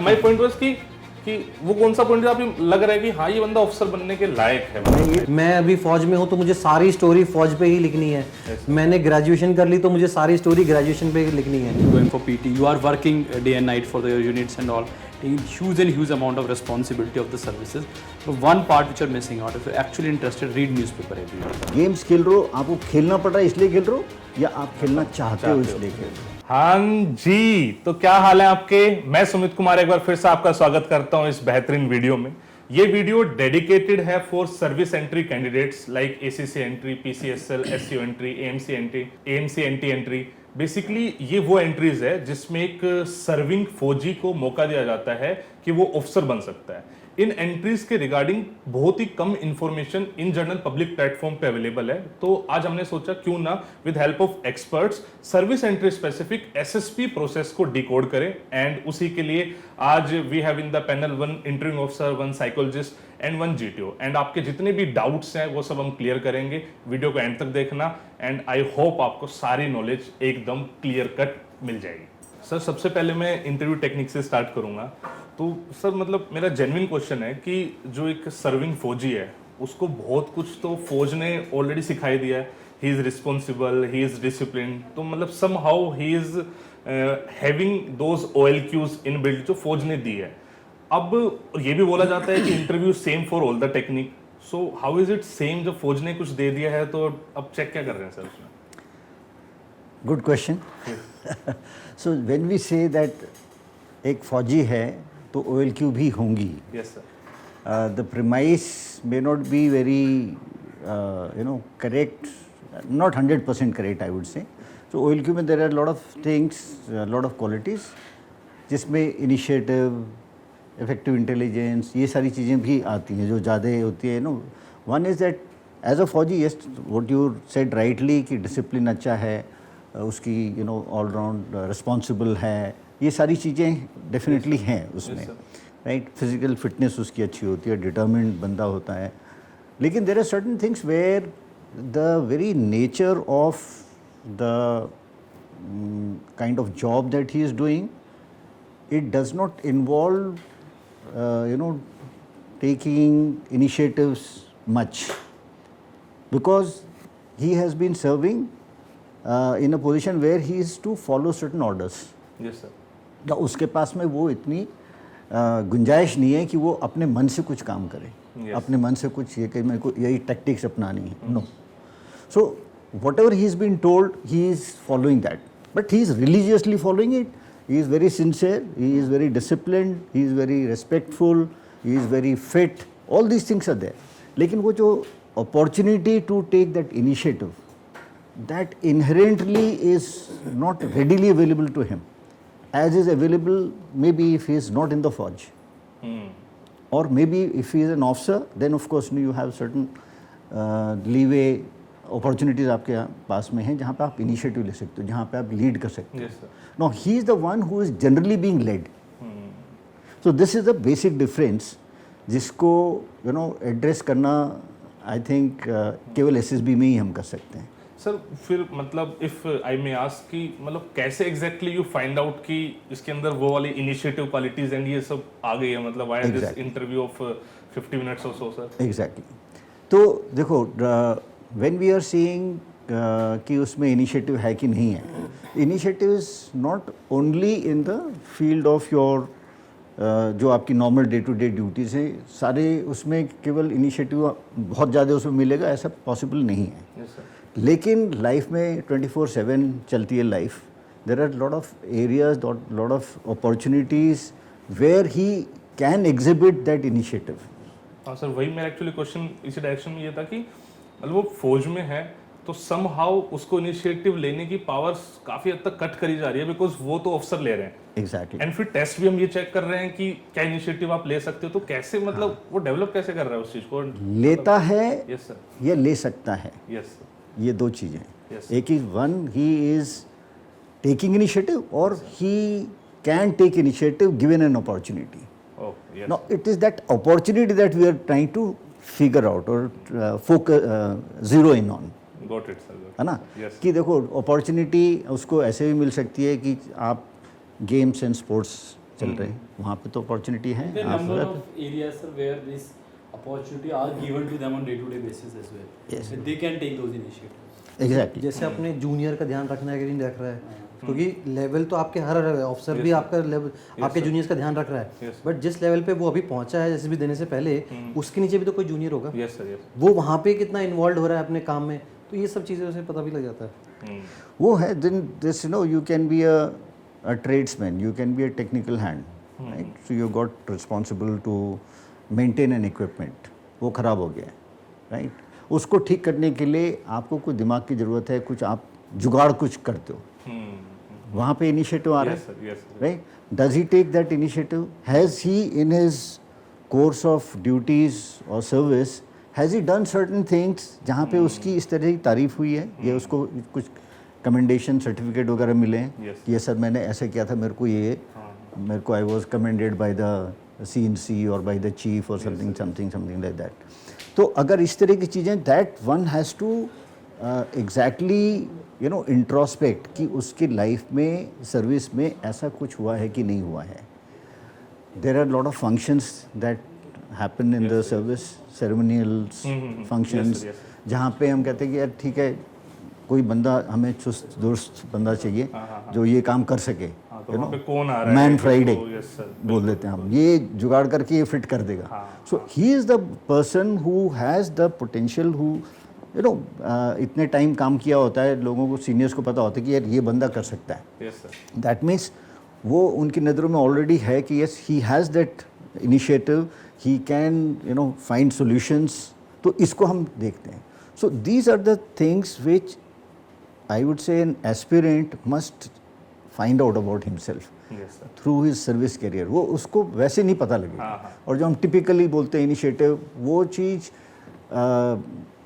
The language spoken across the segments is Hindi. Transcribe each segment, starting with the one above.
माय पॉइंट वाज कि वो कौन सा पॉइंट आपको लग रहा है कि हाँ ये बंदा ऑफिसर बनने के लायक है? मैं अभी फौज में हूँ तो मुझे सारी स्टोरी फौज पे ही लिखनी है। मैंने ग्रेजुएशन कर ली तो मुझे सारी स्टोरी ग्रेजुएशन पे ही लिखनी है। Going for PT, you are working day and night for the units and all, taking huge amount of responsibility of the services. But one part which you're missing out, if you're actually interested, read newspaper every day. Games खेल रहे हो, आपको खेलना पड़ रहा है इसलिए खेल रहे हो या आप खेलना चाहते हो इसलिए खेल रहे हो? हाँ जी, तो क्या हाल है आपके? मैं सुमित कुमार एक बार फिर से आपका स्वागत करता हूं इस बेहतरीन वीडियो में। ये वीडियो डेडिकेटेड है for service entry candidates like ACC entry, PCSL, SU entry, AMC entry, AMC anti entry. Basically ये वो एंट्रीज है जिसमें एक सर्विंग फौजी को मौका दिया जाता है कि वो ऑफिसर बन सकता है। इन एंट्रीज के रिगार्डिंग बहुत ही कम information in general public platform पे अवेलेबल है, तो आज हमने सोचा क्यों ना with help of experts service entry specific SSP process को डिकोड करें। एंड उसी के लिए आज we have in the panel one interviewing officer, one psychologist and one GTO. And आपके जितने भी डाउट्स हैं वो सब हम क्लियर करेंगे। वीडियो को एंड तक देखना एंड आई होप आपको सारी नॉलेज एकदम क्लियर कट मिल जाएगी। सर सबसे पहले मैं इंटरव्यू टेक्निक से स्टार्ट करूंगा। तो सर मतलब मेरा जेन्युइन क्वेश्चन है कि जो एक सर्विंग फौजी है उसको बहुत कुछ तो फौज ने ऑलरेडी सिखाई दिया है। He is responsible, he is discipline, तो मतलब some how he is having those OLQs in build जो फौज ने दी है। अब ये भी बोला जाता है कि interview same for all the technique, so how is it same? जब फौज ने कुछ दे दिया है तो अब चेक क्या कर रहे हैं सर उसमें? Good question. So when we say that एक फौजी है तो OLQ भी होंगी। Yes sir. The premise may not be very, correct, not 100% correct, I would say. So OLQ में there are a lot of things, a lot of qualities, जिसमें initiative, effective intelligence, ये सारी चीज़ें भी आती हैं जो ज़्यादा होती है। One is that as a फौजी, yes, what you said rightly कि discipline अच्छा है, उसकी all round responsible है, ये सारी चीज़ें डेफिनेटली हैं उसमें, राइट? फिजिकल फिटनेस उसकी अच्छी होती है, डिटर्मिन्ड बंदा होता है। लेकिन there are certain things where the very nature of the kind of job that he is doing, it does not involve taking initiatives much, because he has been serving in a position where he is to follow certain orders. Yes sir. तो उसके पास में वो इतनी गुंजाइश नहीं है कि वो अपने मन से कुछ काम करे। Yes. अपने मन से कुछ ये कि मेरे को यही टैक्टिक्स अपनानी है, no. So what he is been told he is following that, but he is religiously following it. He is very sincere, he is very disciplined, he is very respectful, he is very fit, all these things are there. लेकिन वो जो opportunity to take that initiative, that inherently is not readily available to him, as is available maybe if he is not in the forge, or maybe if he is an officer, then of course you have certain leeway opportunities आपके पास में हैं जहाँ पे आप initiative ले सकते हो, जहाँ पे आप lead कर सकते हो। Yes sir. Now he is the one who is generally being led. So this is the basic difference जिसको address करना I think केवल SSB में ही हम कर सकते हैं। सर फिर मतलब इफ आई मे आस्क कि मतलब कैसे एग्जैक्टली यू फाइंड आउट कि इसके अंदर वो वाली इनिशिएटिव क्वालिटीज एंड ये सब आ गई है, मतलब आई दिस इंटरव्यू ऑफ 50 मिनट्स और सो सर? एग्जैक्टली। तो देखो, व्हेन वी आर सीइंग कि उसमें इनिशिएटिव है कि नहीं है, initiative is not only in the field of your जो आपकी normal day to day duties हैं, सारे उसमें केवल इनिशिएटिव बहुत ज़्यादा उसमें मिलेगा ऐसा पॉसिबल नहीं है। yes, sir. लेकिन लाइफ में 24/7 चलती है life. There are lot of areas, lot of opportunities where he can exhibit that initiative. हाँ सर, वही मेरा एक्चुअली क्वेश्चन इसी डायरेक्शन में ये था कि मतलब वो फौज में है तो सम हाउ उसको इनिशिएटिव लेने की पावर्स काफ़ी हद तक कट करी जा रही है, बिकॉज वो तो ऑफिसर ले रहे हैं। एग्जैक्टली। एंड फिर टेस्ट भी हम ये चेक कर रहे हैं कि क्या इनिशिएटिव आप ले सकते हो, तो कैसे मतलब वो डेवलप कैसे कर रहा है उस चीज़ को? लेता है यस सर, या ले सकता है, यस सर, ये दो चीज़ें। Yes. एक is one, he is taking initiative, और he can take initiative given an opportunity. Now it is that opportunity that we are trying to figure out or focus, zero in on. Got it, sir. है ना? Yes. कि देखो अपॉर्चुनिटी उसको ऐसे भी मिल सकती है कि आप गेम्स एंड स्पोर्ट्स चल रहे हैं, वहाँ पे तो अपॉर्चुनिटी है। The आप number of areas sir, where this opportunity are given to them on day-to-day basis as well. Yes. So they can take those initiatives. Exactly जैसे अपने जूनियर का ध्यान रखना है कि नहीं रख रहा है, क्योंकि लेवल तो आपके हर ऑफिसर भी आपका लेवल आपके जूनियर्स का ध्यान रख रहा है, बट जिस लेवल पे वो अभी पहुंचा है जैसे भी देने से पहले, उसके नीचे भी तो कोई जूनियर होगा, यस सर, यस। वो वहाँ पे कितना इन्वॉल्व हो रहा है अपने काम में, तो ये सब चीज़ें उसे पता भी लग जाता है। वो है then this you can be a tradesman, you can be a technical hand, right, so you got responsible to maintain an equipment, वो ख़राब हो गया है, राइट, उसको ठीक करने के लिए आपको कुछ दिमाग की ज़रूरत है, कुछ आप जुगाड़ कुछ करते हो, वहाँ पे इनिशिएटिव आ रहा Yes, sir. है, Yes, sir. Right, does he take that initiative, has he in his course of duties और service has he done certain things जहाँ पे उसकी इस तरह की तारीफ हुई है, या उसको कुछ कमेंडेशन सर्टिफिकेट वगैरह मिले हैं, Yes. ये सर मैंने ऐसे किया था, मेरे को ये मेरे को I was commended by the CNC और बाय द चीफ और something something something like that. तो अगर इस तरह की चीज़ें, that one has to exactly introspect कि उसकी लाइफ में सर्विस में ऐसा कुछ हुआ है कि नहीं हुआ है। There are lot of functions that happen in the service, ceremonials functions, जहाँ पे हम कहते हैं कि यार ठीक है, कोई बंदा हमें चुस्त दुरुस्त बंदा चाहिए जो ये काम कर सके, तो वहाँ पे कौन आ रहा है? मैन फ्राइडे यस सर, बोल देते हैं हम, ये जुगाड़ करके ये फिट कर देगा। So he is the person who has the potential, who इतने टाइम काम किया होता है, लोगों को सीनियर्स को पता होता है कि यार ये बंदा कर सकता है। यस सर, दैट मीन्स वो उनकी नज़रों में ऑलरेडी है कि yes he has that initiative, he can find solutions, तो इसको हम देखते हैं। So these are the things which I would say an aspirant must find out about himself yes sir, through his service career. वो उसको वैसे नहीं पता लगेगा। और जो हम टिपिकली बोलते हैं इनिशिएटिव, वो चीज़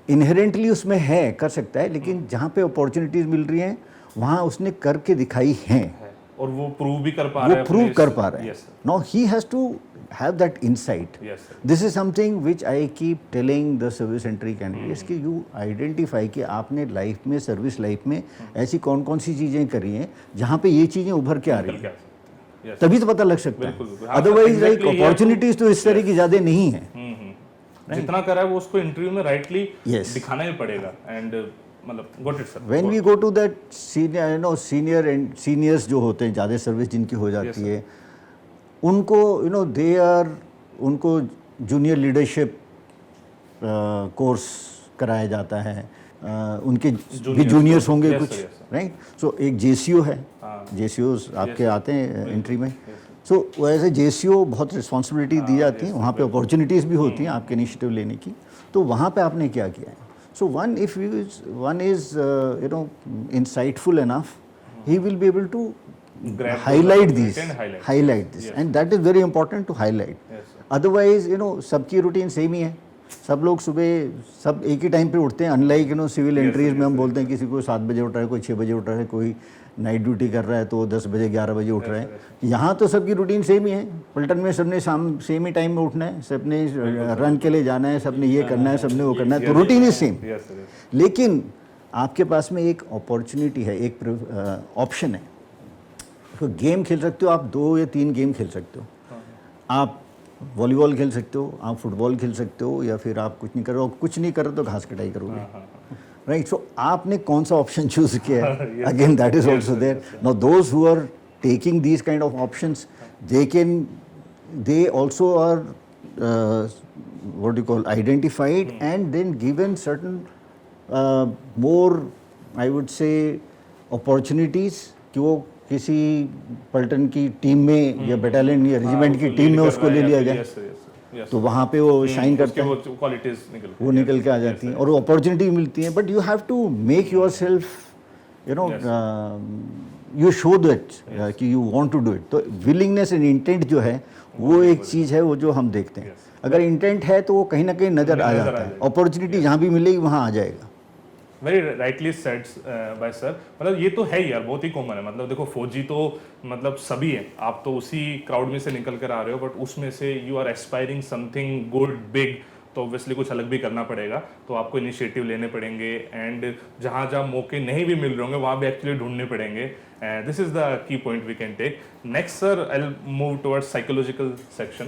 इनहेरेंटली उसमें है, कर सकता है, लेकिन जहाँ पे अपॉर्चुनिटीज़ मिल रही हैं वहाँ उसने करके दिखाई हैं, और वो प्रूव भी कर पा रहा है, वो प्रूव कर पा रहा है। Yes sir, now he has to have that insight. Yes sir, this is something which I keep telling the service entry candidates कि यू आइडेंटिफाई कि आपने लाइफ में, सर्विस लाइफ में ऐसी कौन कौन सी चीज़ें करी हैं जहाँ पे ये चीज़ें उभर के आ रही हैं, यस, तभी तो पता लग सकता बिल्कुल, है। बिल्कुल। अदरवाइज लाइक exactly, अपॉर्चुनिटीज़ तो इस तरह की ज़्यादा नहीं है। जितना करा है वो उसको इंटरव्यू में राइटली Yes. दिखाना ही पड़ेगा। एंड मतलब got it sir, when we go to that senior senior and seniors जो होते हैं, ज़्यादा सर्विस जिनकी हो जाती है, उनको दे आर, उनको जूनियर लीडरशिप कोर्स कराया जाता है, उनके भी जूनियर्स होंगे Yes, कुछ, sir, yes, sir. राइट। सो एक JCO है, JCOs आपके आते हैं एंट्री में, सो वैसे JCO बहुत रिस्पॉन्सिबिलिटी दी जाती है, वहाँ पे अपॉर्चुनिटीज़ भी होती हैं आपके इनिशिएटिव लेने की। तो वहाँ पे आपने क्या किया है? So one is insightful enough, he will be able to Grab highlight those these, and highlight. this, Yes. and that is very important to highlight. Yes, sir. Otherwise सबकी रूटीन सेम ही है, सब लोग सुबह सब एक ही टाइम पे उठते हैं, अनलाइक सिविल एंट्रीज में हम बोलते हैं किसी को 7 बजे उठ रहा है, कोई 6 बजे उठ रहा है, कोई नाइट ड्यूटी कर रहा है तो 10 बजे 11 बजे उठ रहा है। यहाँ तो सबकी रूटीन सेम ही है, पलटन में सबने सेम ही टाइम में उठना है, सबने रन के लिए जाना है, सबने ये करना है, सबने वो करना है, तो routine is same. Yes sir, लेकिन आपके पास में एक अपॉर्चुनिटी है, एक ऑप्शन है, तो गेम खेल सकते हो आप, 2 या 3 गेम खेल सकते हो। आप वॉलीबॉल खेल सकते हो, आप फुटबॉल खेल सकते हो, या फिर आप कुछ नहीं कर रहे हो, कुछ नहीं कर रहे तो घास कटाई करोगे, राइट। सो आपने कौन सा ऑप्शन चूज किया है? Again that is also there. Now those who are taking these kind of options, they also are what you call identified and then given certain more I would say opportunities कि वो किसी पलटन की टीम में या बटालियन या रेजिमेंट की टीम में उसको ले लिया जाए, तो वहाँ पे वो शाइन करता है, वो निकल के आ जाती हैं और वो अपॉर्चुनिटी मिलती है। But you have to make yourself you show that कि you want to do it. तो विलिंगनेस एंड इंटेंट जो है वो एक चीज़ है, वो जो हम देखते हैं। अगर इंटेंट है तो वो कहीं ना कहीं नज़र आ जाता है, अपॉर्चुनिटी जहाँ भी मिलेगी वहाँ आ जाएगा। Very rightly said bye sir. मतलब ये तो है यार, बहुत ही कॉमन है। मतलब देखो फौजी तो मतलब सभी हैं, आप तो उसी क्राउड में से निकल कर आ रहे हो, बट उसमें से you are aspiring something good big, so obviously कुछ अलग भी करना पड़ेगा, तो आपको इनिशिएटिव लेने पड़ेंगे एंड जहाँ जहाँ मौके नहीं भी मिल रहे होंगे वहाँ भी एक्चुअली ढूंढने पड़ेंगे. This is the key point we can take. Next sir, I will move towards psychological section.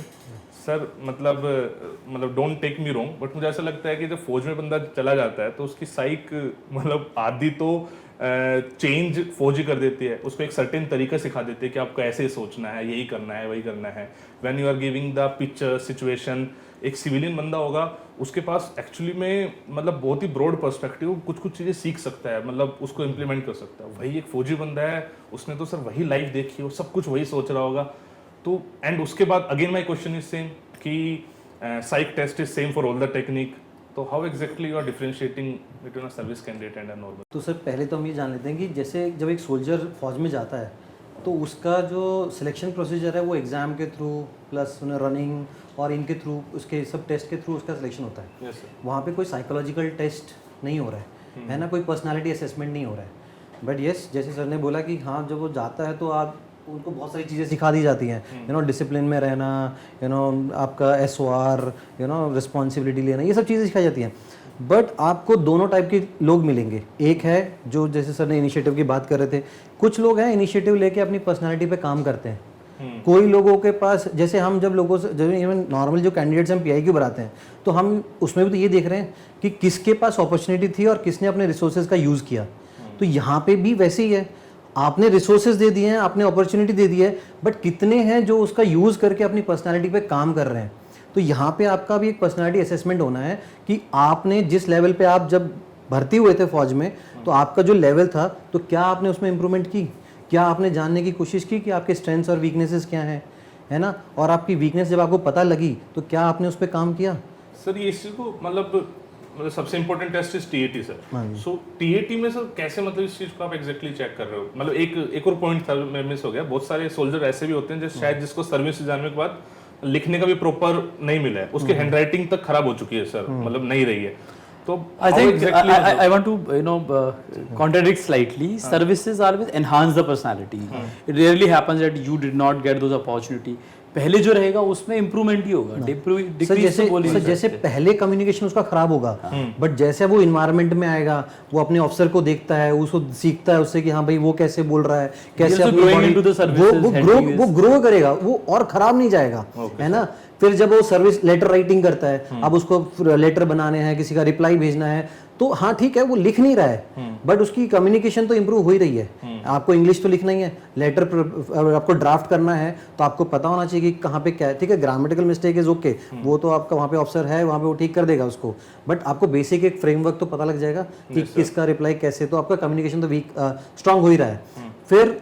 Sir मतलब don't take me wrong, but मुझे ऐसा लगता है कि जब फौज में बंदा चला जाता है तो उसकी साइक मतलब आदि तो चेंज फौज ही कर देती है, उसको एक सर्टेन तरीका सिखा देती है कि आपको ऐसे ही सोचना है, यही करना है, वही करना है. When you are giving the picture situation, एक सिविलियन बंदा होगा उसके पास एक्चुअली में मतलब बहुत ही ब्रॉड पर्सपेक्टिव, कुछ कुछ चीज़ें सीख सकता है, मतलब उसको इम्प्लीमेंट कर सकता है. वही एक फौजी बंदा है, उसने तो सर वही लाइफ देखी हो, सब कुछ वही सोच रहा होगा. तो एंड उसके बाद again my question is same कि psych test is same for all the technique, तो how exactly you are differentiating between a service candidate and a normal? तो सर पहले तो हम ये जान लेते हैं कि जैसे जब एक सोल्जर फौज में जाता है तो उसका जो सिलेक्शन प्रोसीजर है वो एग्ज़ाम के थ्रू प्लस रनिंग और इनके थ्रू, उसके सब टेस्ट के थ्रू उसका सिलेक्शन होता है. Yes sir. वहाँ पे कोई साइकोलॉजिकल टेस्ट नहीं हो रहा है ना, कोई पर्सनालिटी असेसमेंट नहीं हो रहा है. बट यस, जैसे सर ने बोला कि हाँ जब वो जाता है तो आप उनको बहुत सारी चीज़ें सिखा दी जाती हैं, डिसिप्लिन में रहना, आपका SOR, रिस्पॉन्सिबिलिटी लेना, ये सब चीज़ें सिखाई जाती हैं. बट आपको दोनों टाइप के लोग मिलेंगे. एक है जो जैसे सर ने इनिशिएटिव की बात कर रहे थे, कुछ लोग हैं इनिशिएटिव लेके अपनी पर्सनालिटी पे काम करते हैं. कोई लोगों के पास, जैसे हम जब लोगों से, जब इवन नॉर्मल जो कैंडिडेट्स हम PI की बनाते हैं तो हम उसमें भी तो ये देख रहे हैं कि किसके पास अपॉर्चुनिटी थी और किसने अपने रिसोर्सेज का यूज़ किया. तो यहाँ पे भी वैसे ही है, आपने रिसोर्सेज दे दिए हैं, आपने अपॉर्चुनिटी दे दी है, बट कितने हैं जो उसका यूज़ करके अपनी पर्सनालिटी पे काम कर रहे हैं. तो यहाँ पे आपका भी एक पर्सनालिटी असेसमेंट होना है कि आपने जिस लेवल पे आप जब भर्ती हुए थे फौज में तो आपका जो लेवल था तो क्या आपने उसमें इम्प्रूवमेंट की, क्या आपने जानने की कोशिश की कि आपके स्ट्रेंथ्स और वीकनेसेस क्या हैं, है ना, और आपकी वीकनेस जब आपको पता लगी तो क्या आपने उस पर काम किया. सर ये इस चीज़ को मतलब सबसे important test is TAT sir. So TAT में सर कैसे मतलब इस चीज़ को आप एग्जैक्टली चेक कर रहे हो? मतलब एक और पॉइंट था मैं मिस हो गया, बहुत सारे सोल्जर ऐसे भी होते हैं जो शायद जिसको सर्विस जाने के बाद लिखने का भी प्रॉपर नहीं मिला है, उसकी हैंडराइटिंग तक खराब हो चुकी है सर, मतलब नहीं रही है. तो I think I want to contradict slightly. Services always enhance the personality. It rarely happens that you did not get those opportunity. पहले जो रहेगा उसमें इम्प्रूवमेंट ही होगा. सर जैसे पहले कम्युनिकेशन उसका खराब होगा, बट जैसे वो इन्वायरमेंट में आएगा, वो अपने ऑफिसर को देखता है, उसको सीखता है उससे कि हाँ भाई वो कैसे बोल रहा है, कैसे वो ग्रो करेगा, वो और खराब नहीं जाएगा, है ना. फिर जब वो सर्विस लेटर राइटिंग करता है, अब उसको लेटर बनाने हैं, किसी का रिप्लाई भेजना है, तो हाँ ठीक है वो लिख नहीं रहा है, बट उसकी कम्युनिकेशन तो इंप्रूव हो ही रही है. आपको इंग्लिश तो लिखना ही है, लेटर आपको ड्राफ्ट करना है तो आपको पता होना चाहिए कि कहाँ पे क्या है. ठीक है, ग्रामेटिकल मिस्टेक इज ओके, वो तो आपका वहाँ पे ऑफिसर है, वहाँ पे वो ठीक कर देगा उसको, बट आपको बेसिक एक फ्रेमवर्क तो पता लग जाएगा कि किसका रिप्लाई कैसे, तो आपका कम्युनिकेशन तो वीक स्ट्रांग हो ही रहा है. फिर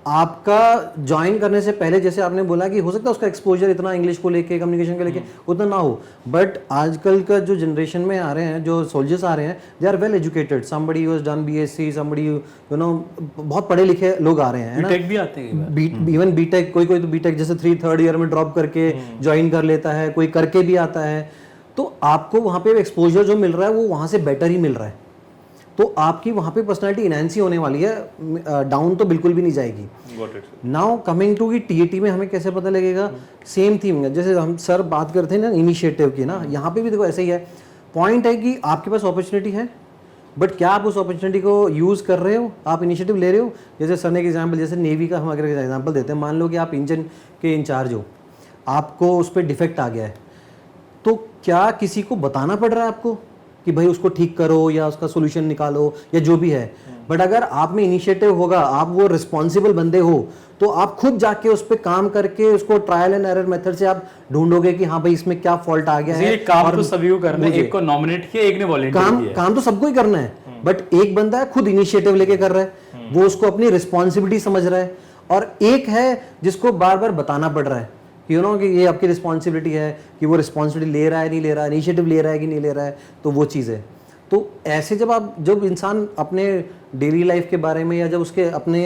आपका ज्वाइन करने से पहले जैसे आपने बोला कि हो सकता है उसका एक्सपोजर इतना इंग्लिश को लेके, कम्युनिकेशन को लेके उतना ना हो, बट आजकल का जो जनरेशन में आ रहे हैं, जो सोल्जर्स आ रहे हैं, they are well educated, somebody who has done BSc, somebody बहुत पढ़े लिखे लोग आ रहे हैं, है ना. बीटेक भी आते हैं, इवन बीटेक, कोई तो बीटेक जैसे 3rd ईयर में ड्रॉप करके ज्वाइन कर लेता है, कोई करके भी आता है. तो आपको वहाँ पे एक्सपोजर जो मिल रहा है वो वहाँ से बेटर ही मिल रहा है, तो आपकी वहाँ पे पर्सनालिटी इनहैंस ही होने वाली है, डाउन तो बिल्कुल भी नहीं जाएगी. नाउ कमिंग टू की TAT में हमें कैसे पता लगेगा, सेम थीम है. जैसे हम सर बात करते हैं ना इनिशिएटिव की ना, यहाँ पे भी देखो ऐसे ही है. पॉइंट है कि आपके पास अपॉर्चुनिटी है, बट क्या आप उस अपॉर्चुनिटी को यूज़ कर रहे हो, आप इनिशिएटिव ले रहे हो. जैसे सर ने एक एग्जाम्पल, जैसे नेवी का हम अगर एग्जाम्पल देते हैं, मान लो कि आप इंजन के इंचार्ज हो, आपको उस पर डिफेक्ट आ गया है, तो क्या किसी को बताना पड़ रहा है आपको कि भाई उसको ठीक करो या उसका सोल्यूशन निकालो या जो भी है. बट अगर आप में इनिशिएटिव होगा, आप वो रिस्पॉन्सिबल बंदे हो, तो आप खुद जाके उस पर काम करके उसको ट्रायल एंड एरर मेथड से आप ढूंढोगे कि हाँ भाई इसमें क्या फॉल्ट आ गया है. काम तो सभी को करना है, एक को नॉमिनेट किया, एक ने वॉलंटियर किया. काम तो सबको ही करना है, बट एक बंदा है खुद इनिशिएटिव लेके कर रहा है, वो उसको अपनी रिस्पॉन्सिबिलिटी समझ रहा है, और एक है जिसको बार बार बताना पड़ रहा है कि कि ये आपकी रिस्पॉन्सिबिलिटी है, कि वो रिस्पॉन्सिबिलिटी ले रहा है नहीं ले रहा है, इनिशिएटिव ले रहा है कि नहीं ले रहा है. तो वो चीज़ है. तो ऐसे जब इंसान अपने डेली लाइफ के बारे में या जब उसके अपने,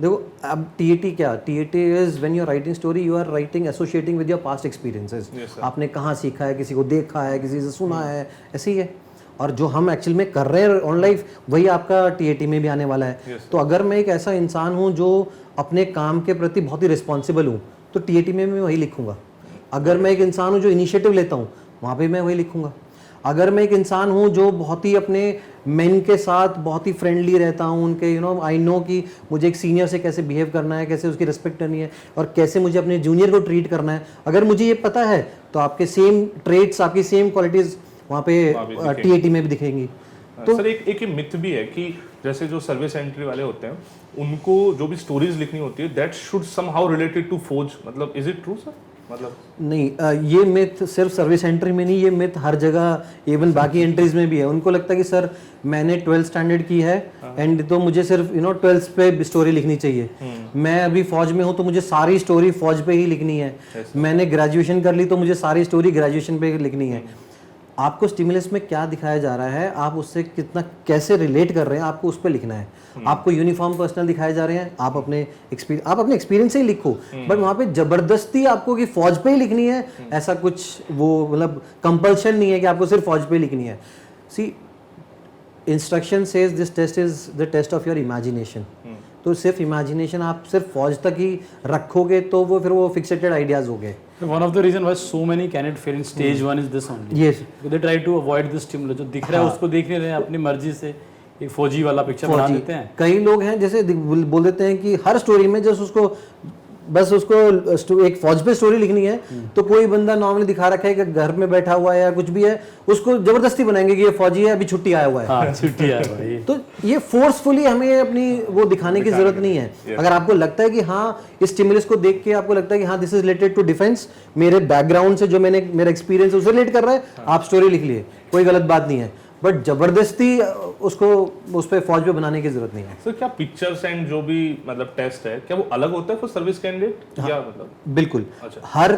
देखो अब TAT क्या, TAT is when you are writing story, you are writing associating with your past experiences. आपने कहाँ सीखा है, किसी को देखा है, किसी से सुना है, ऐसे ही है. और जो हम एक्चुअल में कर रहे हैं ऑन लाइफ, वही आपका TAT में भी आने वाला है. तो अगर मैं एक ऐसा इंसान हूँ जो अपने काम के प्रति बहुत ही रिस्पॉन्सिबल हूँ, तो TAT में मैं वही लिखूंगा. अगर मैं एक इंसान हूँ जो इनिशिएटिव लेता हूँ, वहाँ पे मैं वही लिखूंगा। अगर मैं एक इंसान हूँ जो बहुत ही अपने मेन के साथ बहुत ही फ्रेंडली रहता हूँ, उनके आई नो कि मुझे एक सीनियर से कैसे बिहेव करना है, कैसे उसकी रिस्पेक्ट करनी है और कैसे मुझे अपने जूनियर को ट्रीट करना है, अगर मुझे ये पता है तो आपके सेम ट्रेट्स, आपकी सेम क्वालिटीज़ वहाँ पे टीएटी में भी दिखेंगी। तो सर एक मिथ भी है कि जैसे जो सर्विस एंट्री वाले होते हैं उनको जो भी स्टोरीज लिखनी होती है that should somehow related to फौज, मतलब इज इट ट्रू सर? मतलब नहीं, ये मिथ सिर्फ सर्विस एंट्री में नहीं, ये मिथ हर जगह इवन बाकी एंट्रीज में भी है। उनको लगता है कि सर मैंने 12th स्टैंडर्ड की है एंड तो मुझे सिर्फ 12th पे स्टोरी लिखनी चाहिए। मैं अभी फौज में हूँ तो मुझे सारी स्टोरी फौज पे ही लिखनी है। मैंने ग्रेजुएशन कर ली तो मुझे सारी स्टोरी ग्रेजुएशन पे लिखनी है। आपको स्टिमुलस में क्या दिखाया जा रहा है, आप उससे कितना कैसे रिलेट कर रहे हैं, आपको उस पर लिखना है। आपको यूनिफॉर्म पर्सनल दिखाए जा रहे हैं, आप अपने एक्सपीरियंस से ही लिखो, बट वहाँ पे जबरदस्ती आपको कि फौज पे ही लिखनी है ऐसा कुछ वो मतलब कंपल्शन नहीं है कि आपको सिर्फ फौज पे ही लिखनी है। See instruction says this test is the test of your imagination. तो सिर्फ इमेजिनेशन आप सिर्फ फौज तक ही रखोगे तो वो फिर वो फिक्सेटेड आइडियाज हो गए। One of the reason why so many candidate fail in stage 1 is this only. Yes. They try to avoid this stimulus. जो दिख रहा है उसको देख नहीं रहे हैं, अपनी मर्जी से एक फौजी वाला पिक्चर बना देते हैं। कई लोग हैं जैसे बोल देते हैं कि हर स्टोरी में जस्ट उसको बस उसको एक फौज पे स्टोरी लिखनी है तो कोई बंदा नॉर्मली दिखा रखा है कि घर में बैठा हुआ है या कुछ भी है, उसको जबरदस्ती बनाएंगे कि ये फौजी है, अभी छुट्टी आया हुआ है। हाँ, छुट्टी आया हुआ है। तो ये फोर्सफुली हमें अपनी वो दिखाने की जरूरत नहीं है। अगर आपको लगता है कि हाँ इस स्टिमुलस को देख के आपको लगता है कि हाँ this is related to defence, मेरे बैकग्राउंड से जो मेरा एक्सपीरियंस उससे रिलेट कर रहा है, आप स्टोरी लिख लिए, कोई गलत बात नहीं है। बट जबरदस्ती उसको उस पर फौज पे बनाने की जरूरत नहीं है। सर क्या पिक्चर्स एंड जो भी मतलब टेस्ट है क्या वो अलग होता है फॉर सर्विस कैंडिडेट? हाँ, क्या मतलब? बिल्कुल। अच्छा। हर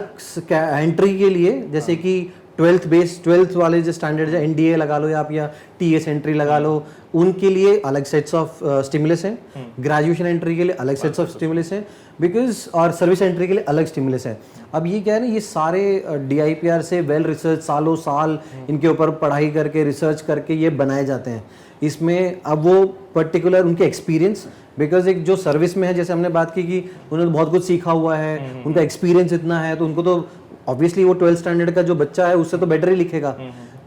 एंट्री के लिए जैसे कि 12th वाले जो स्टैंडर्ड है, एनडीए लगा लो या आप या टीएस एंट्री लगा लो, उनके लिए अलग सेट्स ऑफ स्टिमुलस हैं। ग्रेजुएशन एंट्री के लिए अलग सेट्स ऑफ स्टिमुलस हैं बिकॉज, और सर्विस एंट्री के लिए अलग स्टिमुलस है। अब ये क्या है ना, ये सारे DIPR से वेल रिसर्च सालों साल इनके ऊपर पढ़ाई करके रिसर्च करके ये बनाए जाते हैं। इसमें अब वो पर्टिकुलर उनके एक्सपीरियंस, बिकॉज एक जो सर्विस में है जैसे हमने बात की कि उन्होंने बहुत कुछ सीखा हुआ है, उनका एक्सपीरियंस इतना है तो उनको तो ऑब्वियसली वो 12th स्टैंडर्ड का जो बच्चा है उससे तो बेटर ही लिखेगा।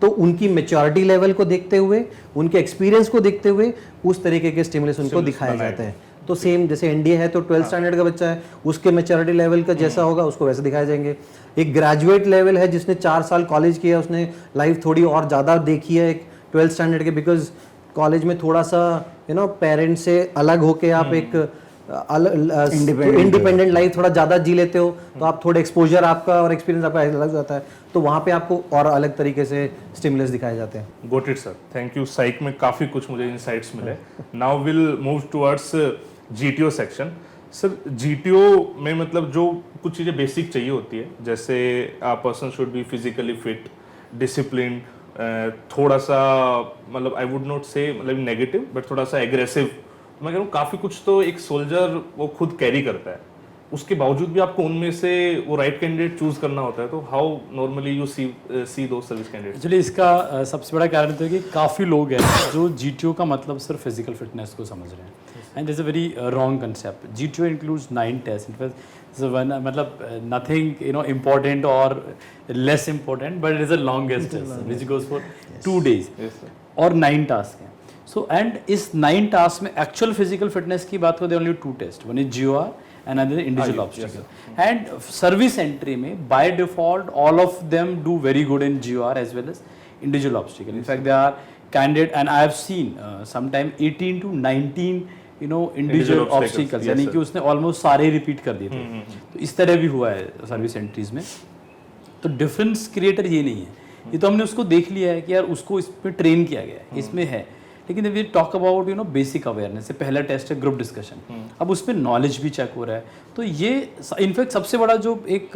तो उनकी मेच्योरिटी लेवल को देखते हुए, उनके एक्सपीरियंस को देखते हुए उस तरीके के स्टिमुलस उनको दिखाए जाते हैं। तो सेम जैसे एनडीए है तो 12th स्टैंडर्ड का बच्चा है, उसके मेच्योरिटी लेवल का जैसा होगा उसको वैसे दिखाए जाएंगे। एक ग्रेजुएट लेवल है जिसने 4 साल कॉलेज किया, उसने लाइफ थोड़ी और ज़्यादा देखी है एक 12th स्टैंडर्ड के, बिकॉज कॉलेज में थोड़ा सा पेरेंट्स से अलग होके आप एक इंडिपेंडेंट लाइफ थोड़ा ज़्यादा जी लेते हो, तो आप थोड़े एक्सपोजर आपका और एक्सपीरियंस आपका अलग जाता है, तो वहाँ पे आपको और अलग तरीके से स्टिमुलस दिखाए जाते हैं। Got it sir, thank you. Psych में काफ़ी कुछ मुझे इनसाइट्स मिले। Now will move towards GTO section. Sir GTO में मतलब जो कुछ चीज़ें बेसिक चाहिए होती है, जैसे आ person should be physically fit, discipline, थोड़ा सा मतलब आई वुड नॉट से मतलब नेगेटिव बट थोड़ा सा एग्रेसिव, मैं कह रहा हूँ काफ़ी कुछ तो एक सोल्जर वो खुद कैरी करता है, उसके बावजूद भी आपको उनमें से वो राइट कैंडिडेट चूज करना होता है। तो हाउ नॉर्मली यू सी दो सर्विस कैंडिडेट? एक्चुअली इसका सबसे बड़ा कारण तो है कि काफ़ी लोग हैं जो GTO का मतलब सिर्फ फिजिकल फिटनेस को समझ रहे हैं, and is a very wrong concept. GTO includes 9 test, मतलब नथिंग इम्पोर्टेंट और less important, but it is a longest test which goes for 2 days और 9 टास्क हैं। सो एंड इस 9 टास्क में एक्चुअल फिजिकल फिटनेस की बात करें only 2 test, one is GOR and another individual obstacle. And service entry में by default all of them do very good in GOR as well as individual obstacle. In fact, they are candidate and I have seen sometime 18 to 19 individual obstacles, यानी कि उसने almost सारे repeat कर दिए थे। तो इस तरह भी हुआ है सर्विस एंट्रीज में। तो डिफरेंस क्रिएटर ये नहीं है, ये तो हमने उसको देख लिया है कि यार उसको इसमें ट्रेन किया गया है, इसमें है। लेकिन we talk about basic awareness, पहला टेस्ट है ग्रुप डिस्कशन, अब उसमें नॉलेज भी चेक हो रहा है। तो ये इनफैक्ट सबसे बड़ा जो एक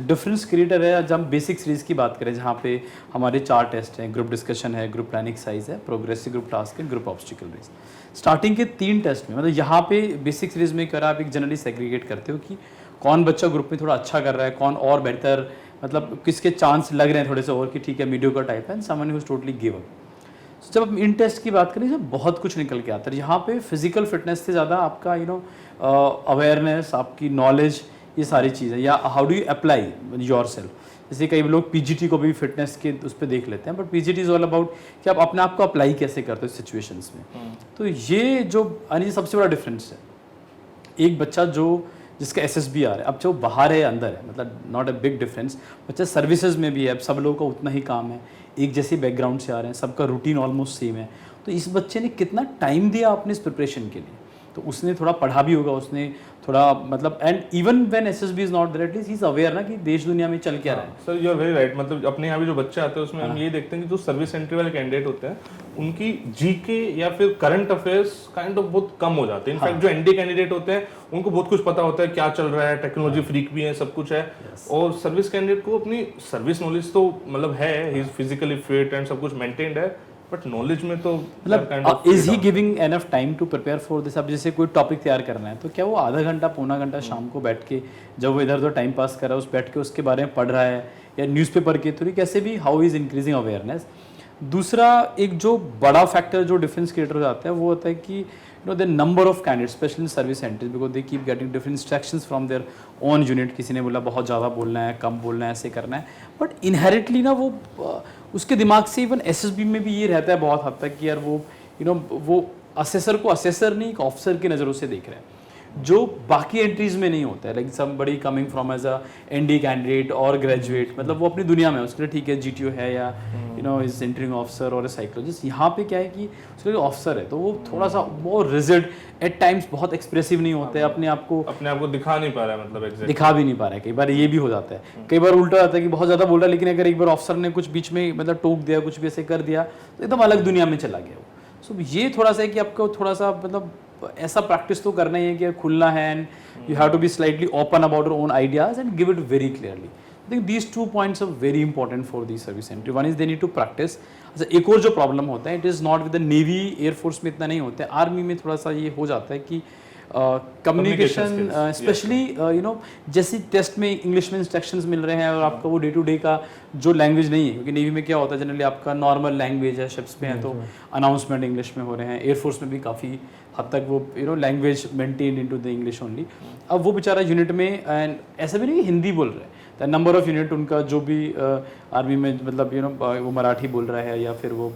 डिफरेंस क्रिएटर है, जब हम बेसिक सीरीज की बात करें जहाँ पे हमारे 4 टेस्ट हैं, ग्रुप डिस्कशन है, ग्रुप प्लानिंग एक्सरसाइज है, प्रोग्रेसिव ग्रुप टास्क है, ग्रुप ऑब्स्टिकल रेस। स्टार्टिंग के 3 टेस्ट में मतलब यहाँ पे बेसिक सीरीज में कर आप एक जनरली सेग्रीगेट करते हो कि कौन बच्चा ग्रुप में थोड़ा अच्छा कर रहा है, कौन और बेहतर, मतलब किसके चांस लग रहे हैं थोड़े से और कि ठीक है मीडियोकर टाइप है, and someone who is totally give up. जब हम इन टेस्ट की बात करें जब बहुत कुछ निकल के आता है, यहाँ पे फिजिकल फिटनेस से ज़्यादा आपका अवेयरनेस, आपकी नॉलेज, ये सारी चीज़ें, या how do you apply your self. जैसे कई लोग पीजीटी को भी फिटनेस के उस पर देख लेते हैं, but PGT is all about कि आप अपने आप को अप्लाई कैसे करते हो सिचुएशंस में। तो ये जो यानी सबसे बड़ा डिफरेंस है, एक बच्चा जो जिसका SSB आ रहा है, अब जो बाहर है अंदर है, मतलब नॉट अ बिग डिफरेंस। बच्चा सर्विसेज में भी है, अब सब लोगों का उतना ही काम है, एक जैसे बैकग्राउंड से आ रहे हैं, सबका रूटीन ऑलमोस्ट सेम है। तो इस बच्चे ने कितना टाइम दिया अपने इस प्रिपरेशन के लिए, तो उसने थोड़ा पढ़ा भी होगा, उसने थोड़ा मतलब, and even when SSB is not there at least he is aware ना कि देश दुनिया में चल क्या रहा है। Sir you are very right. मतलब अपने यहाँ भी जो बच्चे आते हैं उसमें हम ये देखते हैं कि जो सर्विस एंट्री वाले कैंडिडेट होते हैं उनकी जीके या फिर करंट अफेयर्स काइंड ऑफ बहुत कम हो जाते हैं। इनफैक्ट जो एनडी कैंडिडेट होते हैं उनको बहुत कुछ पता होता है, क्या चल रहा है, टेक्नोलॉजी फ्रीक भी है, सब कुछ है। और सर्विस कैंडिडेट को अपनी सर्विस नॉलेज तो मतलब है, he is physically fit and सब कुछ मेंटेन्ड है, बट नॉलेज में तो मतलब is he giving enough time to prepare for this. अब जैसे कोई टॉपिक तैयार करना है तो क्या वो आधा घंटा पौना घंटा शाम को बैठ के, जब वो इधर उधर टाइम पास कर रहा है, उस बैठ के उसके बारे में पढ़ रहा है, या न्यूज़पेपर के थ्रू, कैसे भी हाउ इज इंक्रीजिंग अवेयरनेस। दूसरा एक जो बड़ा फैक्टर जो डिफरेंस क्रिएटर हो जाता है वो होता है कि the number of candidates specially in service centres, because they keep getting different instructions from their own unit. किसी ने बोला बहुत ज़्यादा बोलना है, कम बोलना है, ऐसे करना है, बट इनहेरिटली ना वो उसके दिमाग से इवन SSB में भी ये रहता है बहुत हद तक कि यार वो वो असेसर को असेसर नहीं, एक ऑफिसर की नज़रों से देख रहे हैं, जो बाकी एंट्रीज में नहीं होता है। Like somebody coming from as a ND candidate और ग्रेजुएट, मतलब वो अपनी दुनिया में, उसके लिए ठीक है GTO है या इज एंट्रिंग ऑफिसर और साइकोलॉजिस्ट। यहाँ पे क्या है कि उसके लिए ऑफिसर है तो वो थोड़ा सा वो रिजिड, एट टाइम्स बहुत एक्सप्रेसिव नहीं होते, अपने आप को दिखा नहीं पा रहा है, मतलब exactly. दिखा भी नहीं पा रहा है। कई बार ये भी हो जाता है, कई बार उल्टा होता है कि बहुत ज़्यादा बोल रहा है, लेकिन अगर एक बार ऑफिसर ने कुछ बीच में मतलब टोक दिया, कुछ भी ऐसे कर दिया तो एकदम अलग दुनिया में चला गया वो। सो ये थोड़ा सा है कि आपको थोड़ा सा मतलब ऐसा प्रैक्टिस तो करना ही है कि खुलना है, and you have to be slightly open about your own ideas and give it very clearly. I think these 2 points are very important for the service entry. One is they need to practice. अच्छा, एक और जो प्रॉब्लम होता है, it is not with the navy, air force में इतना नहीं होता है, आर्मी में थोड़ा सा ये हो जाता है कि कम्युनिकेशन स्पेशली जैसे टेस्ट में इंग्लिश में इंस्ट्रक्शंस मिल रहे हैं और आपका वो डे टू डे का जो लैंग्वेज नहीं है, क्योंकि नेवी में क्या होता है जनरली आपका नॉर्मल लैंग्वेज है, शिप्स में है तो अनाउंसमेंट इंग्लिश में हो रहे हैं, एयरफोर्स में भी काफ़ी हद तक वो language maintain into the English only. अब वो बेचारा यूनिट में, एंड ऐसा भी नहीं कि हिंदी बोल रहे हैं, द नंबर ऑफ यूनिट उनका जो भी आर्मी में मतलब वो मराठी बोल रहा है या फिर वो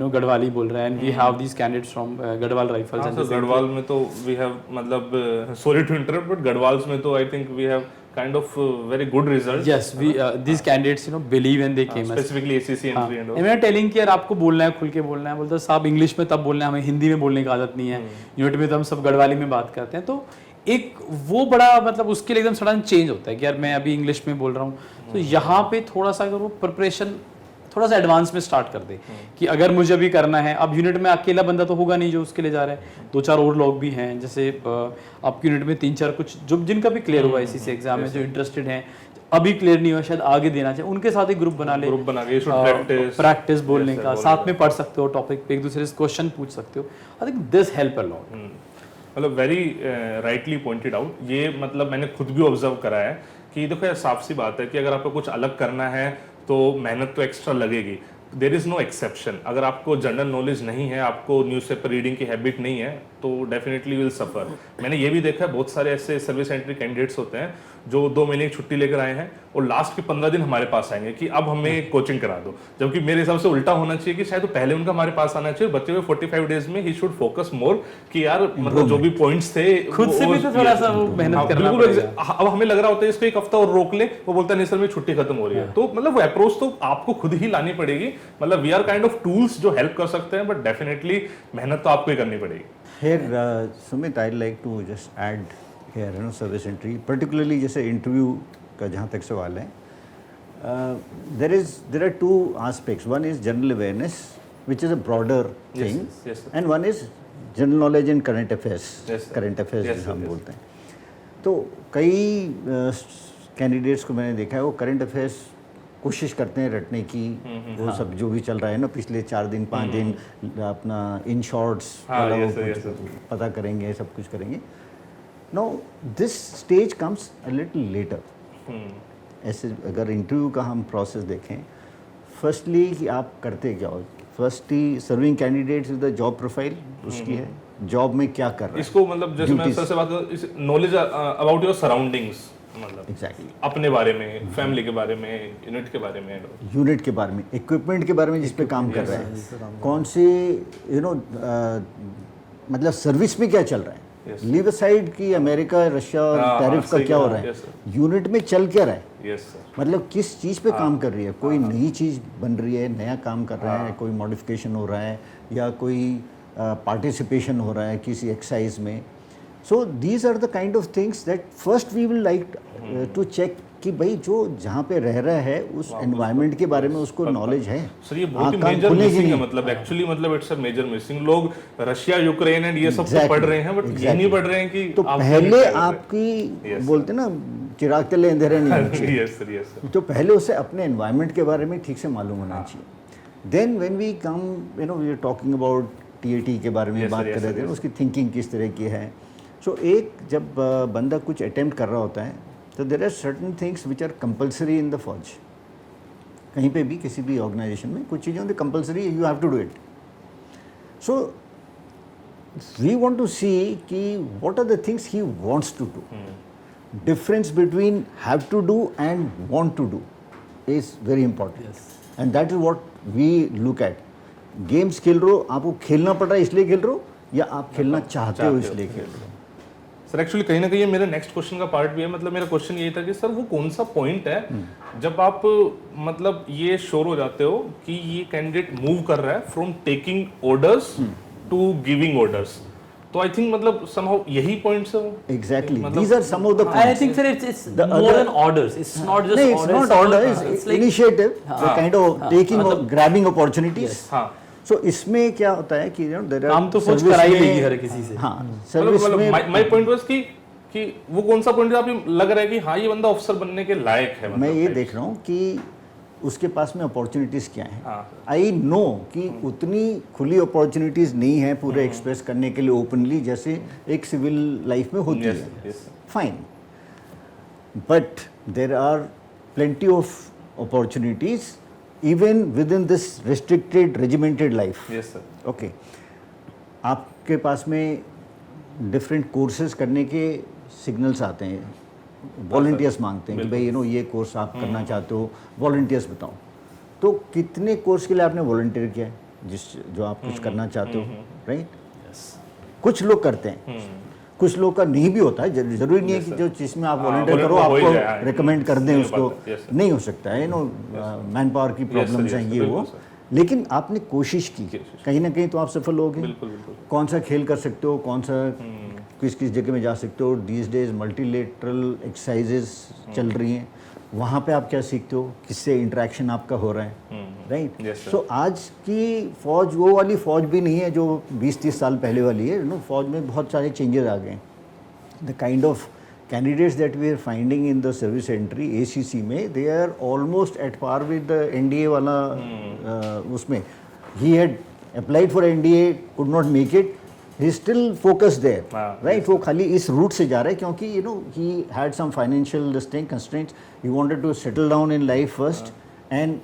गढ़वाली बोल रहा है, and we have these candidates from Garhwal Rifles. And Garhwal में तो वी हैव मतलब sorry to interrupt, but Garhwals में तो I think we have kind of very good results. Yes, we these candidates believe and they came specifically ACC entry and all. मैं टेलिंग कि यार आपको बोलना है, खुल के बोलना है, बोलता साहब इंग्लिश में तब बोलना है, हमें हिंदी में बोलने की आदत नहीं है, यूनिट में तो हम सब गढ़वाली में बात करते हैं। तो एक वो बड़ा मतलब उसके लिए एकदम सडन चेंज होता है कि यार मैं अभी इंग्लिश में बोल रहा हूँ। तो यहाँ पे थोड़ा सा अगर वो प्रिपरेशन थोड़ा सा एडवांस में स्टार्ट कर दे कि अगर मुझे अभी करना है, अब यूनिट में अकेला बंदा तो होगा नहीं जो उसके लिए जा रहा है, 2-4 और लोग भी हैं, जैसे आपकी यूनिट में 3-4 कुछ जो जिनका भी क्लियर हुआ इसी से एग्जाम में, जो इंटरेस्टेड हैं, अभी क्लियर नहीं हुआ शायद आगे देना चाहिए, उनके साथ एक ग्रुप बना ले, ग्रुप बना के प्रैक्टिस बोलने का, साथ में पढ़ सकते हो टॉपिक पे, एक दूसरे से क्वेश्चन पूछ सकते हो। I think this help a lot. मतलब वेरी राइटली पॉइंटेड आउट। ये मतलब मैंने खुद भी ऑब्जर्व करा है कि देखो यार साफ सी बात है कि अगर आपको कुछ अलग करना है तो मेहनत तो एक्स्ट्रा लगेगी। There is no exception. अगर आपको जनरल नॉलेज नहीं है, आपको न्यूज़पेपर रीडिंग की हैबिट नहीं है, तो डेफिनेटली विल सफ़र। मैंने ये भी देखा है बहुत सारे ऐसे सर्विस एंट्री कैंडिडेट्स होते हैं जो 2 महीने की छुट्टी लेकर आए हैं और लास्ट के 15 दिन हमारे पास आएंगे कि अब हमें कोचिंग करा दो, जबकि मेरे हिसाब से उल्टा होना चाहिए कि शायद तो पहले उनका हमारे पास आना चाहिए। बच्चे हुए 45 डेज में ही शुड फोकस मोर कि यार मतलब जो भी पॉइंट्स थे खुद से भी तो थोड़ा सा वो मेहनत करना पड़ेगा। अब हमें लग रहा होता है इसको 1 हफ्ता और रोक ले, वो बोलता है नहीं सर मेरी छुट्टी खत्म हो रही है। तो मतलब वो अप्रोच तो आपको खुद ही लानी पड़ेगी। मतलब we are kind of tools जो हेल्प कर सकते हैं, बट डेफिनेटली मेहनत तो आपको ही करनी पड़ेगी। Here, Sumit, I'd like to just add here, service entry, particularly जैसे interview का जहाँ तक सवाल है, there are 2 aspects. One is general awareness, which is a broader thing, yes, and one is general knowledge in current affairs. Yes, current affairs जिसे हम बोलते हैं। तो कई कैंडिडेट्स को मैंने देखा है वो करंट अफेयर्स कोशिश करते हैं रटने की, वो सब जो भी चल रहा है ना पिछले 4 दिन 5 दिन अपना इन शॉर्ट्स पता करेंगे, सब कुछ करेंगे। No this stage comes a little later. ऐसे अगर इंटरव्यू का हम प्रोसेस देखें, फर्स्टली कि आप करते क्या हो, firstly serving candidates the job profile उसकी है, जॉब में क्या कर रहा है इसको मतलब जैसे मैं सर से बात करूं, नॉलेज अबाउट योर सराउंडिंग्स, मतलब एग्जैक्टली अपने बारे में, फैमिली के बारे में, यूनिट के बारे में। यूनिट के बारे में, इक्विपमेंट के बारे में जिस पे काम कर रहा है, कौन से मतलब सर्विस में क्या चल रहा है, लीव असाइड कि अमेरिका रशिया और टैरिफ का क्या हो रहा है, यूनिट में चल क्या रहा है, यस सर। मतलब किस चीज़ पे काम कर रही है, कोई नई चीज़ बन रही है, नया काम कर रहा है, कोई मॉडिफिकेशन हो रहा है या कोई पार्टिसिपेशन हो रहा है किसी एक्सरसाइज में। So these are the kind of things that first we will like to check कि भाई जो जहाँ पे रह रहा है उस एनवायरनमेंट के बारे में उसको नॉलेज है। सर ये बहुत ही मेजर मिसिंग है, मतलब एक्चुअली मतलब इट्स अ मेजर मिसिंग। लोग रशिया यूक्रेन एंड ये सब तो पढ़ रहे हैं, बट ये नहीं पढ़ रहे हैं कि तो पहले आपकी बोलते ना चिराग तले अंधेरे नहीं होना चाहिए। Yes sir, yes sir. तो पहले उसे अपने एनवायरनमेंट के बारे में ठीक से मालूम होना चाहिए। Then when we come we are talking about TAT के बारे में बात कर रहे थे, उसकी थिंकिंग किस तरह की है। सो एक जब बंदा कुछ अटेम्प्ट कर रहा होता है तो there are certain things which are compulsory in the फौज। कहीं पे भी किसी भी ऑर्गेनाइजेशन में कुछ चीज़ें होती compulsory, you have to do it. So we want to see कि what are the things he wants to do. Difference between have to do and want to do is very important, and that is what we look at. Games खेल रहे हो, आपको खेलना पड़ रहा है इसलिए खेल रहे हो, या आप खेलना चाहते हो इसलिए खेल रहे हो। सर एक्चुअली कहीं ना कहीं ये मेरे नेक्स्ट क्वेश्चन का पार्ट भी है। मतलब मेरा क्वेश्चन ये था कि सर वो कौन सा पॉइंट है जब आप मतलब ये श्योर हो जाते हो कि ये कैंडिडेट मूव कर रहा है from taking orders to giving orders. तो आई थिंक मतलब समहाउ यही पॉइंट्स है वो। Exactly. These are some of the I points. think sir it's The more other- than orders. It's not just No, it's orders. not order. It's It's like initiative. The kind of taking or grabbing opportunities. हाँ So इसमें क्या होता है कि there are काम तो फौज service करा ही में- लेगी हर किसी से। हाँ, सर्विस में माय पॉइंट वाज कि वो कौन सा पॉइंट आपको लग रहा है कि हाँ ये बंदा ऑफिसर बनने के लायक है। मैं ये देख रहा हूँ कि उसके पास में अपॉर्चुनिटीज़ क्या हैं। हाँ। आई नो कि उतनी खुली अपॉर्चुनिटीज़ नहीं है पूरे एक्सप्रेस करने के लिए ओपनली, जैसे एक सिविल लाइफ में होती Yes, है। yes. Fine, but there are plenty of opportunities even within this restricted regimented life. Yes sir. Okay, आपके पास में डिफरेंट कोर्सेज करने के सिग्नल्स आते हैं, वॉलंटियर्स मांगते हैं कि भाई ये कोर्स आप करना चाहते हो, वॉलंटियर्स बताओ। तो कितने कोर्स के लिए आपने वॉलंटियर किया है जो आप कुछ करना चाहते हो, राइट? कुछ लोग करते हैं, कुछ लोग का नहीं भी होता है। जरूरी नहीं है कि जो जिसमें आप वॉलंटियर करो आपको रिकमेंड कर दें उसको, नहीं हो सकता है। मैन पावर की प्रॉब्लम्स हैं ये वो, लेकिन आपने कोशिश की, कहीं ना कहीं तो आप सफल हो गए। कौन सा खेल कर सकते हो, कौन सा किस किस जगह में जा सकते हो। दीज डेज मल्टीलेटरल एक्सरसाइजेस चल रही हैं, वहाँ पे आप क्या सीखते हो, किससे इंटरेक्शन आपका हो रहा है, राइट? सो आज की फौज वो वाली फौज भी नहीं है जो 20-30 साल पहले वाली है। फौज में बहुत सारे चेंजेस आ गए। The kind of candidates that we are finding in the service entry ACC में, they are almost at par with the NDA वाला। उसमें he had applied for NDA, could not make it, he still focus there, right? वो खाली इस रूट से जा रहा है क्योंकि he had some financial constraints, he wanted to settle down in life first, and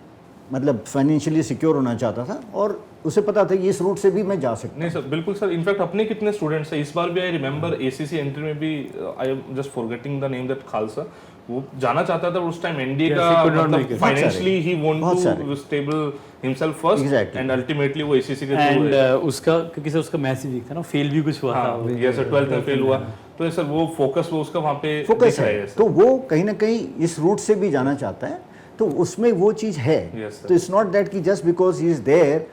मतलब फाइनेंशियली सिक्योर होना चाहता था, और उसे पता था कि इस रूट से भी मैं जा सकता। नहीं सर, बिल्कुल सर। इनफैक्ट अपने कितने स्टूडेंट्स हैं इस बार भी, आई रिमेंबर ACC एंट्री में भी, I am just forgetting the name, that Khalsa, वो जाना चाहता था उस टाइम NDA का, financially he want to stable himself first, and ultimately वो ACC के एंड उसका क्योंकि सर उसका मैसेज दिखता ना, फेल भी कुछ हुआ था। यस सर, 12th में फेल हुआ, तो सर वो फोकस वो उसका वहाँ पे फोकस है, तो वो कहीं ना कहीं इस रूट से भी जाना चाहता है, तो उसमें वो चीज़ है। तो इट्स नॉट दैट कि just because he is there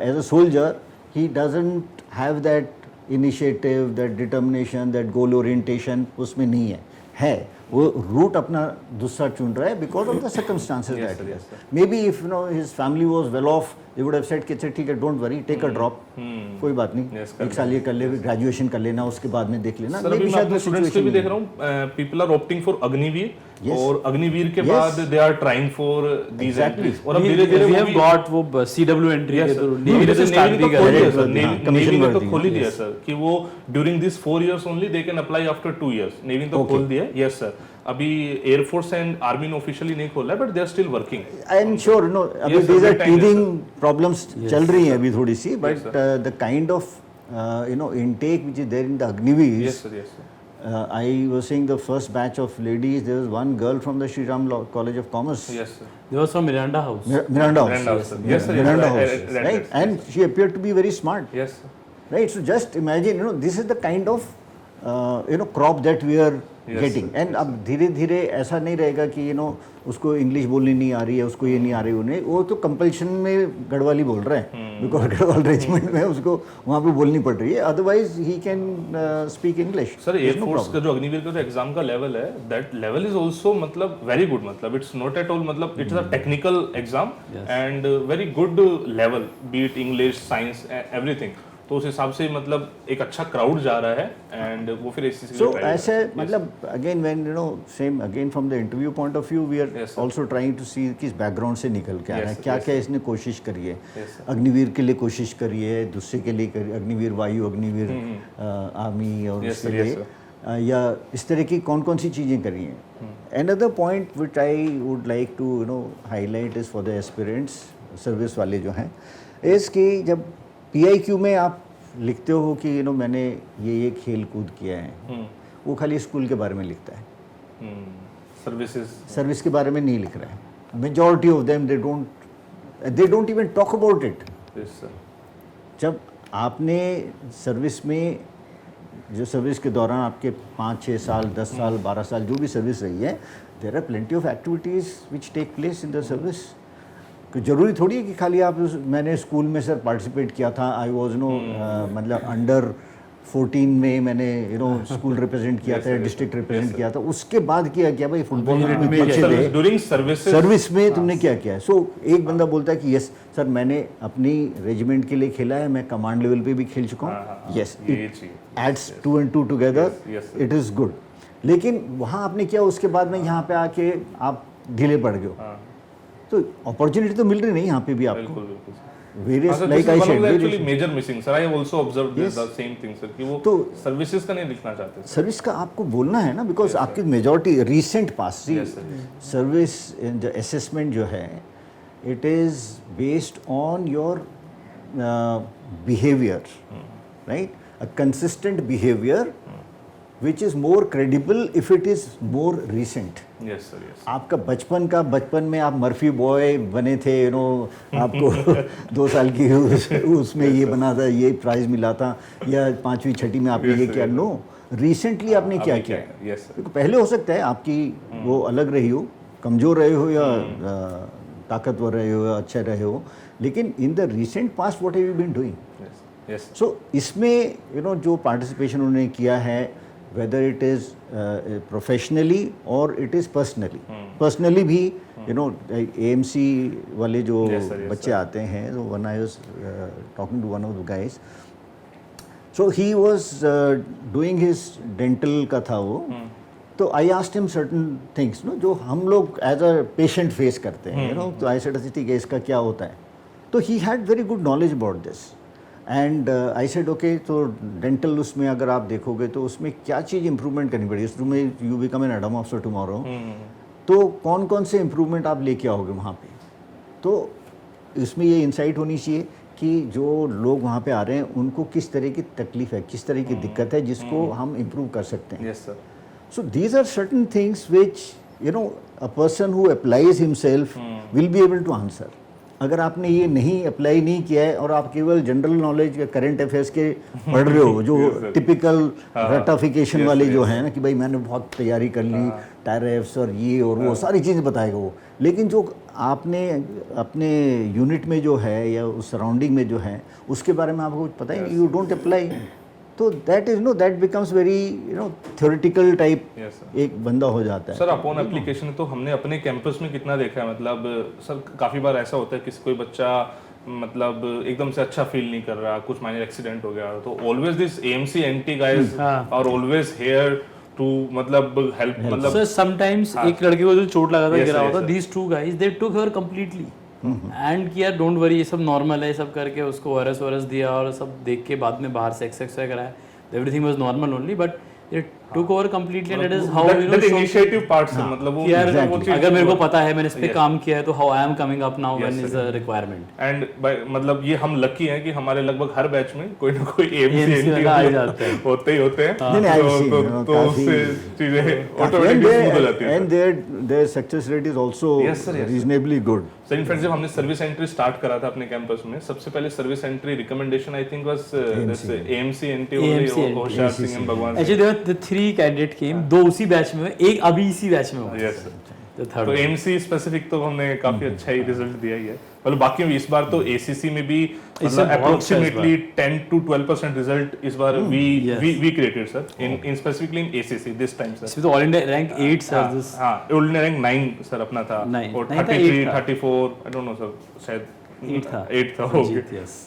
as a soldier he doesn't have that initiative, that determination, that goal orientation, उसमें नहीं है। वो रूट अपना दूसरा चुन रहा है because of the circumstances that maybe if his family was well off, they would have said कि ठीक है, don't worry, take a drop, कोई बात नहीं, एक साल ये कर ले, ग्रेजुएशन कर लेना, उसके बाद में देख लेना। सर अभी मैं अपने स्टूडेंट्स के भी देख रहा हूँ, people are opting for Agniveer, और अग्निवीर के बाद they are trying for these entries, और अब धीरे-धीरे वी हैव गॉट वो CW एंट्री के, तो नेवी ने तो स्टार्ट भी कर दिया सर। नेवी ने तो खोल ही दिया सर कि वो during this 4 years only they can apply after 2 years, navy ने तो खोल दिया। यस सर, अभी एयरफोर्स एंड आर्मी ने ऑफिशियली नहीं खोला है, but they are still working. I am sure अभी दीज आर टीथिंग प्रॉब्लम्स चल रही हैं अभी थोड़ी सी, but the kind of intake which is there in the Agniveer, yes sir, I was seeing the first batch of ladies. There was one girl from the Sri Ram College of Commerce. Yes, sir. They was from Miranda House. Miranda House. Miranda House, sir. Yes, sir. Miranda Yes, House, I read right? this, And she appeared to be very smart, Yes, sir. right? So just imagine, this is the kind of crop that we are Yes, getting. sir. And अब धीरे धीरे ऐसा नहीं रहेगा कि उसको इंग्लिश बोलनी नहीं आ रही है, उसको ये नहीं आ रही उन्हें, वो तो कंपल्शन में गढ़वाली बोल रहे हैं, बिकॉज गढ़वाल रेजिमेंट में उसको वहाँ पे बोलनी पड़ रही है, otherwise he can speak English. Sir air force का जो अग्निवीर का जो एग्जाम का लेवल है, दैट लेवल इज आल्सो मतलब वेरी गुड, मतलब इट्स नॉट एट ऑल, मतलब it's a technical exam and very good level, B it English, science, everything. तो उस हिसाब से मतलब एक अच्छा क्राउड जा रहा है एंड वो फिर इसी So ऐसे मतलब again when same again from the interview point of view we are Yes, sir. also trying to see किस बैकग्राउंड से निकल के आ रहा है, Yes, क्या yes, क्या इसने कोशिश करी है, Yes, sir. अग्निवीर के लिए कोशिश करी है, दूसरे के लिए करी, अग्निवीर वायु, अग्निवीर आर्मी और Yes, उसके sir, yes, लिए या इस तरह की कौन कौन सी चीज़ें करी हैं. Another point which I would like to highlight is for the aspirants, service वाले जो हैं, is कि जब PIQ में आप लिखते हो कि मैंने ये खेल कूद किया है, वो खाली स्कूल के बारे में लिखता है, सर्विस के बारे में नहीं लिख रहा है. Majority of them they don't even talk about it. जब आपने सर्विस में जो सर्विस के दौरान आपके 5-6 साल 10 साल 12 साल जो भी सर्विस रही है, there are plenty of activities which take place in the service. जरूरी थोड़ी है कि खाली आप मैंने स्कूल में सर पार्टिसिपेट किया था, आई वाज मतलब अंडर 14 में मैंने स्कूल रिप्रेजेंट किया था, डिस्ट्रिक्ट रिप्रेजेंट किया था, उसके बाद किया भाई फुटबॉल में अच्छे थे, सर्विस में तुमने क्या किया है. सो एक बंदा बोलता है कि यस सर मैंने अपनी रेजिमेंट के लिए खेला है, मैं कमांड लेवल पे भी खेल चुका हूँ, yes it adds 2 and 2 together, it is good. लेकिन वहाँ आपने किया, उसके बाद में यहाँ पे आके आप ढीले पड़ गए हो, तो अपॉर्चुनिटी तो मिल रही नहीं यहाँ पे भी आपको. बिल्कुल बिल्कुल. Various like I said actually major missing sir, I have also observed this the same thing sir, कि वो तो सर्विसेज का नहीं लिखना चाहते. सर्विस का आपको बोलना है ना, बिकॉज आपकी मेजॉरिटी रीसेंट पास सर्विस जो असेसमेंट जो है, it is based on your behaviour, right, a consistent behaviour which is more credible if it is more recent. Yes sir, yes. आपका बचपन में आप मर्फी बॉय बने थे, आपको 2 साल की उसमें ये बना था, ये प्राइज मिला था, या 5वीं 6वीं में आपने ये किया. नो, रिसेंटली आपने क्या किया. Yes sir. पहले हो सकता है आपकी वो अलग रही हो, कमज़ोर रहे हो या ताकतवर रहे हो या अच्छे रहे हो, लेकिन in the recent past what have you been doing. Yes. So इसमें जो पार्टिसिपेशन उन्होंने किया है, whether it is professionally or it is personally भी AMC वाले जो बच्चे आते हैं, तो when I was talking to one of the guys, so he was doing his dental का था वो, तो I asked him certain things जो हम लोग as a patient face करते हैं, तो I said ठीक है इसका क्या होता है, तो he had very good knowledge about this. And I said okay, तो डेंटल उसमें अगर आप देखोगे तो उसमें क्या चीज़ इंप्रूवमेंट करनी पड़ेगी, उसमें you become an Adam officer tomorrow, तो कौन कौन से इंप्रूवमेंट आप लेके आओगे वहाँ पे. तो इसमें ये इंसाइट होनी चाहिए कि जो लोग वहाँ पे आ रहे हैं उनको किस तरह की तकलीफ है, किस तरह की दिक्कत है जिसको हम इम्प्रूव कर सकते हैं. Yes sir. So these are certain things which a person who applies himself will be able to answer. अगर आपने ये नहीं अप्लाई नहीं किया है और आप केवल जनरल नॉलेज करंट अफेयर्स के पढ़ रहे हो, जो टिपिकल रटाफिकेशन वाले जो हैं ना कि भाई मैंने बहुत तैयारी कर ली, टैरिफ्स और ये और वो सारी चीज़ें बताएगा वो, लेकिन जो आपने अपने यूनिट में जो है या उस सराउंडिंग में जो है उसके बारे में आपको पता ही नहीं, यू डोंट अप्लाई, तो that is that becomes very theoretical type एक बंदा हो जाता है. सर अपॉन एप्लीकेशन तो हमने अपने कैंपस में कितना देखा है, मतलब सर काफ़ी बार ऐसा होता है कि कोई बच्चा मतलब एकदम से अच्छा फील नहीं कर रहा, कुछ माइनर एक्सीडेंट हो गया, तो always this AMC entry guys are always here to मतलब हेल्प. मतलब सर समटाइम्स एक लड़के को जो चोट लगा था, गिरा हुआ था, दीस 2 guys they took her completely and किया डोंट वरी ये सब नॉर्मल है, सब करके उसको ORS दिया और सब देख के बाद में बाहर से एक्स कराया, everything was normal only, but they took over completely and that is how that, you know that show initiative part से मतलब वो कि यार वो चीज़ अगर मेरे को पता है मैंने इस पे काम किया है तो how I am coming up now when is the requirement and मतलब ये हम लकी हैं कि हमारे लगभग हर बैच में कोई ना कोई AMC AMC वाला आ जाता है। होते ही होते हैं नहीं, नहीं, I've seen, you know, तो काफी- उससे चीजें and ऑटोमेटिकली स्मूथ हो जाती their, है and their success rate is also Yes, sir, yes, sir. reasonably good. Sir in fact जब हमने सर्विस एंट्री स्टार्ट करा था अपने कैंपस में सबसे पहले service entry recommendation I think was this AMC NT AMC, Hoshiyar Singh and भगवान actually there were the 3 candidate came 2 उसी बैच में एक अभी इसी बैच में हुआ यस the तो third one. AMC स्पेसिफिक तो हमने काफी अच्छा ही रिजल्ट दिया ही है मतलब बाकी में इस बार तो ACC में भी मतलब बहुत अच्छा है इस अप्रोक्सीमेटली 10 to 12% रिजल्ट इस बार yes. we created sir in specifically in ACC this time sir इसमें तो ऑल इंडिया रैंक 8 सर हाँ, दिस हाँ ओल्ड रैंक 9 सर अपना था 9 और नहीं था, 33 8 था। 34 आई डोंट नो सर शायद 8 था 8 था ओके जीत, yes.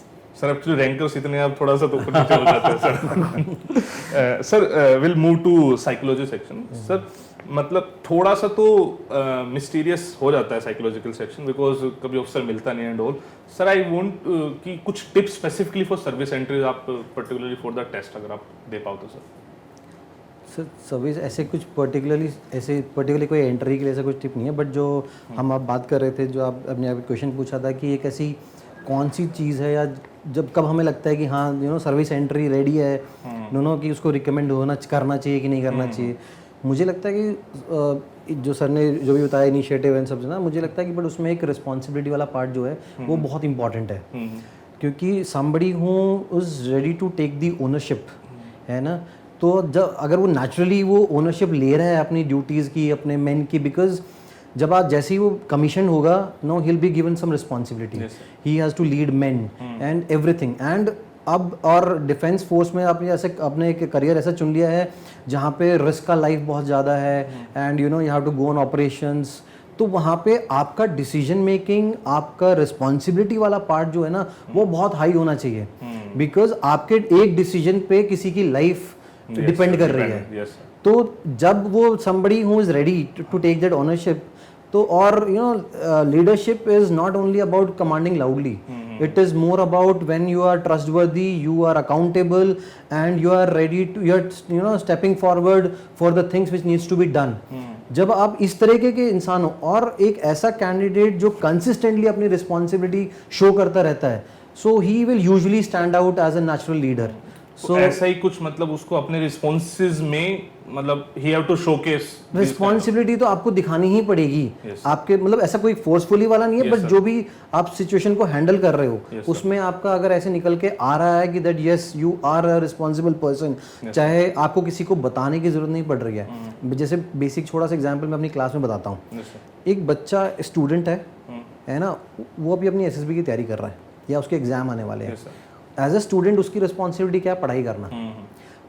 सर एक्चुअली रैंकर्स इतने आप थोड़ा सा तो ऊपर नीचे हो जाते हैं sir sir will move to psychology section sir मतलब थोड़ा सा तो मिस्टीरियस हो जाता है साइकोलॉजिकल सेक्शन बिकॉज कभी ऑफिसर मिलता नहीं and all sir I want कि कुछ tips specifically for service entries आप पर्टिकुलरली फॉर द टेस्ट अगर आप दे पाओ तो सर सर सर्विस ऐसे कुछ पर्टिकुलरली कोई एंट्री के लिए ऐसा कुछ टिप नहीं है बट जो हम आप बात कर रहे थे जो आप अपने क्वेश्चन पूछा था कि एक ऐसी कौन सी चीज़ है या जब कब हमें लगता है कि हाँ सर्विस एंट्री रेडी है कि उसको रिकमेंड करना चाहिए कि नहीं करना चाहिए मुझे लगता है कि जो सर ने जो भी बताया इनिशिएटिव एंड सब ना मुझे लगता है कि बट उसमें एक रिस्पॉन्सिबिलिटी वाला पार्ट जो है वो बहुत इंपॉर्टेंट है क्योंकि somebody who is ready to take the ownership है ना तो जब अगर वो नेचुरली वो ओनरशिप ले रहा है अपनी ड्यूटीज़ की अपने मेन की बिकॉज जब आप जैसे ही वो कमीशन होगा no he will be given some responsibility he has to lead men and everything and अब और डिफेंस फोर्स में आपने ऐसे अपने एक करियर ऐसा चुन लिया है जहाँ पे रिस्क का लाइफ बहुत ज़्यादा है and you have to go on operations तो वहाँ पे आपका डिसीजन मेकिंग आपका रिस्पॉन्सिबिलिटी वाला पार्ट जो है ना वो बहुत हाई होना चाहिए बिकॉज आपके एक डिसीजन पे किसी की लाइफ डिपेंड कर रही है तो जब वो somebody who is ready to take that ownership तो और leadership is not only about commanding loudly it is more about when you are trustworthy you are accountable and you are ready to you are stepping forward for the things which needs to be done जब आप इस तरीके के इंसान हो और एक ऐसा कैंडिडेट जो कंसिस्टेंटली अपनी रिस्पॉन्सिबिलिटी शो करता रहता है so he will usually stand out as a natural leader so ऐसा ही कुछ मतलब उसको अपने रिस्पॉन्सेज में मतलब he have to showcase responsibility तो आपको दिखानी ही पड़ेगी आपके मतलब ऐसा कोई फोर्सफुली वाला नहीं है बट जो भी आप सिचुएशन को हैंडल कर रहे हो उसमें आपका अगर ऐसे निकल के आ रहा है कि that yes you are a responsible person चाहे आपको किसी को बताने की जरूरत नहीं पड़ रही है जैसे बेसिक छोटा सा एग्जाम्पल मैं अपनी क्लास में बताता हूँ एक बच्चा स्टूडेंट है ना वो अभी अपनी SSB की तैयारी कर रहा है या उसके एग्जाम आने वाले हैं एज अ स्टूडेंट उसकी रिस्पॉन्सिबिलिटी क्या है पढ़ाई करना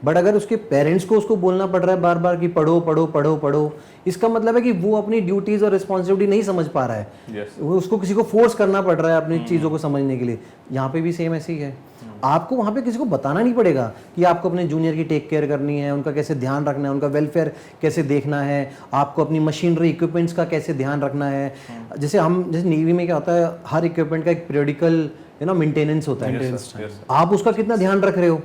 बट अगर उसके पेरेंट्स को उसको बोलना पड़ रहा है बार बार कि पढ़ो पढ़ो पढ़ो पढ़ो इसका मतलब है कि वो अपनी ड्यूटीज और रिस्पॉन्सिबिलिटी नहीं समझ पा रहा है वो उसको किसी को फोर्स करना पड़ रहा है अपनी चीज़ों को समझने के लिए यहाँ पे भी सेम ऐसे ही है आपको वहाँ पे किसी को बताना नहीं पड़ेगा कि आपको अपने जूनियर की टेक केयर करनी है उनका कैसे ध्यान रखना है उनका वेलफेयर कैसे देखना है आपको अपनी मशीनरी इक्विपमेंट्स का कैसे ध्यान रखना है जैसे नेवी में क्या होता है हर इक्विपमेंट का एक पीरियडिकल मेंटेनेंस होता है आप उसका कितना ध्यान रख रहे हो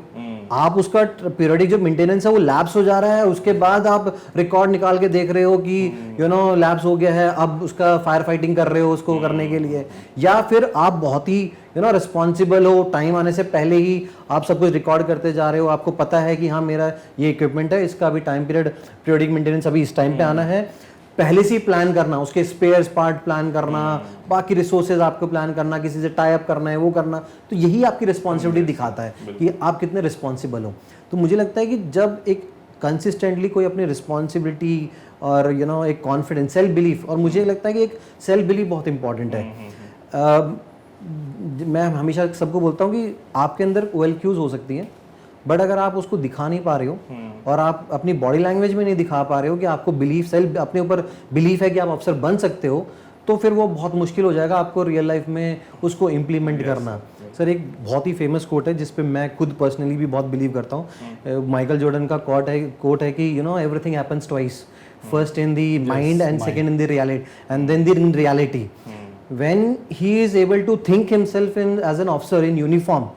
आप उसका पीरियडिक जो मेंटेनेंस है वो लैप्स हो जा रहा है उसके बाद आप रिकॉर्ड निकाल के देख रहे हो कि लैप्स हो गया है अब उसका फायर फाइटिंग कर रहे हो उसको करने के लिए या फिर आप बहुत ही रिस्पॉन्सिबल हो टाइम आने से पहले ही आप सब कुछ रिकॉर्ड करते जा रहे हो आपको पता है कि हाँ मेरा ये इक्विपमेंट है इसका अभी टाइम पीरियडिक मेंटेनेंस अभी इस टाइम पे आना है पहले से ही प्लान करना उसके स्पेयर्स पार्ट प्लान करना बाकी रिसोर्सेज आपको प्लान करना किसी से टाई अप करना है वो करना तो यही आपकी रिस्पॉन्सिबिलिटी दिखाता है कि आप कितने रिस्पॉन्सिबल हो तो मुझे लगता है कि जब एक कंसिस्टेंटली कोई अपनी रिस्पॉन्सिबिलिटी और एक कॉन्फिडेंस सेल्फ बिलीफ और मुझे लगता है कि एक सेल्फ बिलीफ बहुत इंपॉर्टेंट है मैं हमेशा सबको बोलता हूँ कि आपके अंदर OLQs हो सकती हैं बट अगर आप उसको दिखा नहीं पा रहे हो और आप अपनी बॉडी लैंग्वेज में नहीं दिखा पा रहे हो कि आपको बिलीफ सेल्फ अपने ऊपर बिलीफ है कि आप अफसर बन सकते हो तो फिर वो बहुत मुश्किल हो जाएगा आपको रियल लाइफ में उसको इम्प्लीमेंट करना सर एक बहुत ही फेमस कोट है जिस पे मैं खुद पर्सनली भी बहुत बिलीव करता हूँ माइकल जॉर्डन का कोट है कि everything happens twice first in the mind and second in the reality and then in reality when he is able to think himself as an officer in uniform